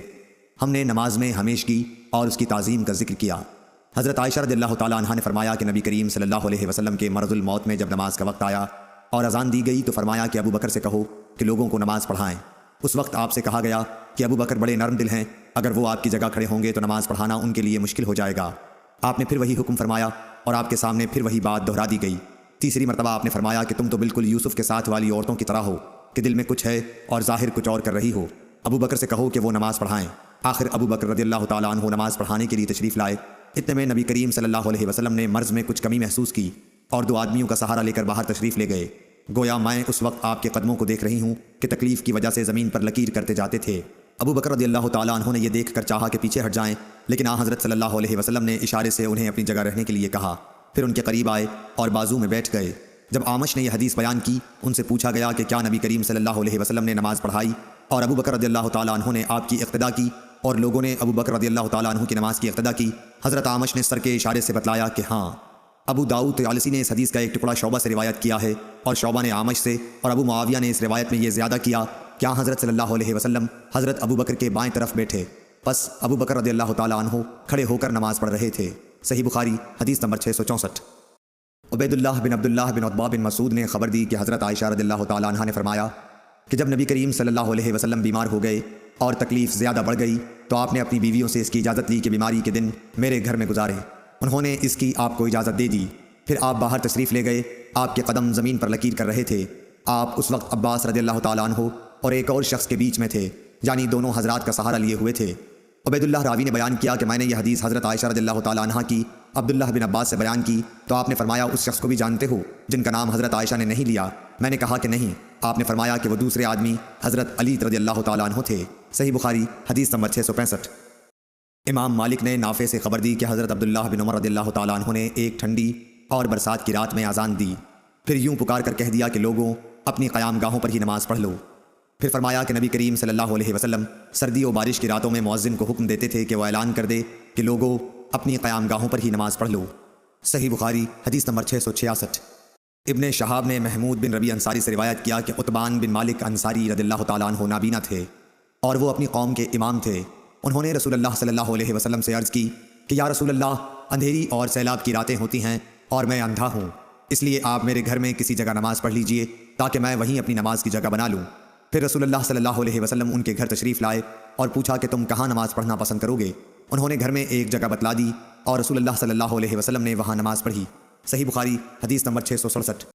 ہم نے نماز میں ہمیشگی اور اس کی تعظیم کا ذکر کیا۔ حضرت عائشہ رضی اللہ تعالیٰ عنہ نے فرمایا کہ نبی کریم صلی اللہ علیہ وسلم کے مرض الموت میں جب نماز کا وقت آیا اور اذان دی گئی تو فرمایا کہ ابو بکر سے کہو کہ لوگوں کو نماز پڑھائیں۔ اس وقت آپ سے کہا گیا کہ ابو بکر بڑے نرم دل ہیں، اگر وہ آپ کی جگہ کھڑے ہوں گے تو نماز پڑھانا ان کے لیے مشکل ہو جائے گا۔ آپ نے پھر وہی حکم فرمایا اور آپ کے سامنے پھر وہی بات دہرا دی گئی۔ تیسری مرتبہ آپ نے فرمایا کہ تم تو بالکل یوسف کے ساتھ والی عورتوں کی طرح ہو کہ دل میں کچھ ہے اور ظاہر کچھ اور کر رہی ہو، ابو بکر سے کہو کہ وہ نماز پڑھائیں۔ آخر ابو بکر رضی اللہ تعالیٰ عنہ نماز پڑھانے کے لیے تشریف لائے۔ اتنے میں نبی کریم صلی اللہ علیہ وسلم نے مرض میں کچھ کمی محسوس کی اور 2 آدمیوں کا سہارا لے کر باہر تشریف لے گئے، گویا میں اس وقت آپ کے قدموں کو دیکھ رہی ہوں کہ تکلیف کی وجہ سے زمین پر لکیر کرتے جاتے تھے۔ ابو بکر رضی اللہ تعالیٰ عنہ نے یہ دیکھ کر چاہا کہ پیچھے ہٹ جائیں، لیکن حضرت صلی اللہ علیہ وسلم نے اشارے سے انہیں اپنی جگہ رہنے کے لیے کہا، پھر ان کے قریب آئے اور بازو میں بیٹھ گئے۔ جب آمش نے یہ حدیث بیان کی، ان سے پوچھا گیا کہ کیا نبی کریم صلی اللہ علیہ وسلم نے نماز پڑھائی؟ اور ابو بکر رضی اللہ تعالیٰ عنہ نے آپ کی اقتدا کی اور لوگوں نے ابو بکر رضی اللہ تعالیٰ عنہ کی نماز کی اقتدا کی۔ حضرت آمش نے سر کے اشارے سے بتلایا کہ ہاں۔ ابو داؤد طیالسی نے اس حدیث کا ایک ٹکڑا شعبہ سے روایت کیا ہے اور شعبہ نے آمش سے، اور ابو معاویہ نے اس روایت میں یہ زیادہ کیا کہ حضرت صلی اللہ علیہ وسلم حضرت ابو بکر کے بائیں طرف بیٹھے، پس ابو بکر رضی اللہ تعالیٰ عنہ کھڑے ہو کر نماز پڑھ رہے تھے۔ صحیح بخاری حدیث نمبر 664۔ عبید اللہ بن عبداللہ بن عتبہ بن مسعود نے خبر دی کہ حضرت عائشہ رضی اللہ تعالیٰ عنہ نے فرمایا کہ جب نبی کریم صلی اللہ علیہ وسلم بیمار ہو گئے اور تکلیف زیادہ بڑھ گئی تو آپ نے اپنی بیویوں سے اس کی اجازت لی کہ بیماری کے دن میرے گھر میں گزارے۔ انہوں نے اس کی آپ کو اجازت دے دی، پھر آپ باہر تشریف لے گئے، آپ کے قدم زمین پر لکیر کر رہے تھے۔ آپ اس وقت عباس رضی اللہ تعالیٰ عنہ اور ایک اور شخص کے بیچ میں تھے، یعنی دونوں حضرات کا سہارا لیے ہوئے تھے۔ عبید اللہ راوی نے بیان کیا کہ میں نے یہ حدیث حضرت عائشہ رضی اللہ تعالیٰ عنہ کی عبداللہ بن عباس سے بیان کی تو آپ نے فرمایا اس شخص کو بھی جانتے ہو جن کا نام حضرت عائشہ نے نہیں لیا؟ میں نے کہا کہ نہیں۔ آپ نے فرمایا کہ وہ دوسرے آدمی حضرت علی رضی اللہ تعالیٰ عنہ تھے۔ صحیح بخاری حدیث نمبر 665۔ امام مالک نے نافع سے خبر دی کہ حضرت عبداللہ بن عمر رضی اللہ تعالیٰ عنہ نے ایک ٹھنڈی اور برسات کی رات میں اذان دی۔ پھر یوں پکار کر کہہ دیا کہ لوگوں اپنی قیام گاہوں پر ہی نماز پڑھ لو۔ پھر فرمایا کہ نبی کریم صلی اللہ علیہ وسلم سردی و بارش کی راتوں میں مؤذن کو حکم دیتے تھے کہ وہ اعلان کر دے کہ لوگوں اپنی قیام گاہوں پر ہی نماز پڑھ لو۔ صحیح بخاری حدیث نمبر 666۔ ابن شہاب نے محمود بن ربیع انصاری سے روایت کیا کہ عتبان بن مالک انصاری رضی اللہ تعالیٰ عنہ نابینا تھے اور وہ اپنی قوم کے امام تھے۔ انہوں نے رسول اللہ صلی اللہ علیہ وسلم سے عرض کی کہ یا رسول اللہ، اندھیری اور سیلاب کی راتیں ہوتی ہیں اور میں اندھا ہوں، اس لیے آپ میرے گھر میں کسی جگہ نماز پڑھ لیجئے تاکہ میں وہیں اپنی نماز کی جگہ بنا لوں۔ پھر رسول اللہ صلی اللہ علیہ وسلم ان کے گھر تشریف لائے اور پوچھا کہ تم کہاں نماز پڑھنا پسند کرو گے؟ انہوں نے گھر میں ایک جگہ بتلا دی اور رسول اللہ صلی اللہ علیہ وسلم نے وہاں نماز پڑھی۔ صحیح بخاری حدیث نمبر 667۔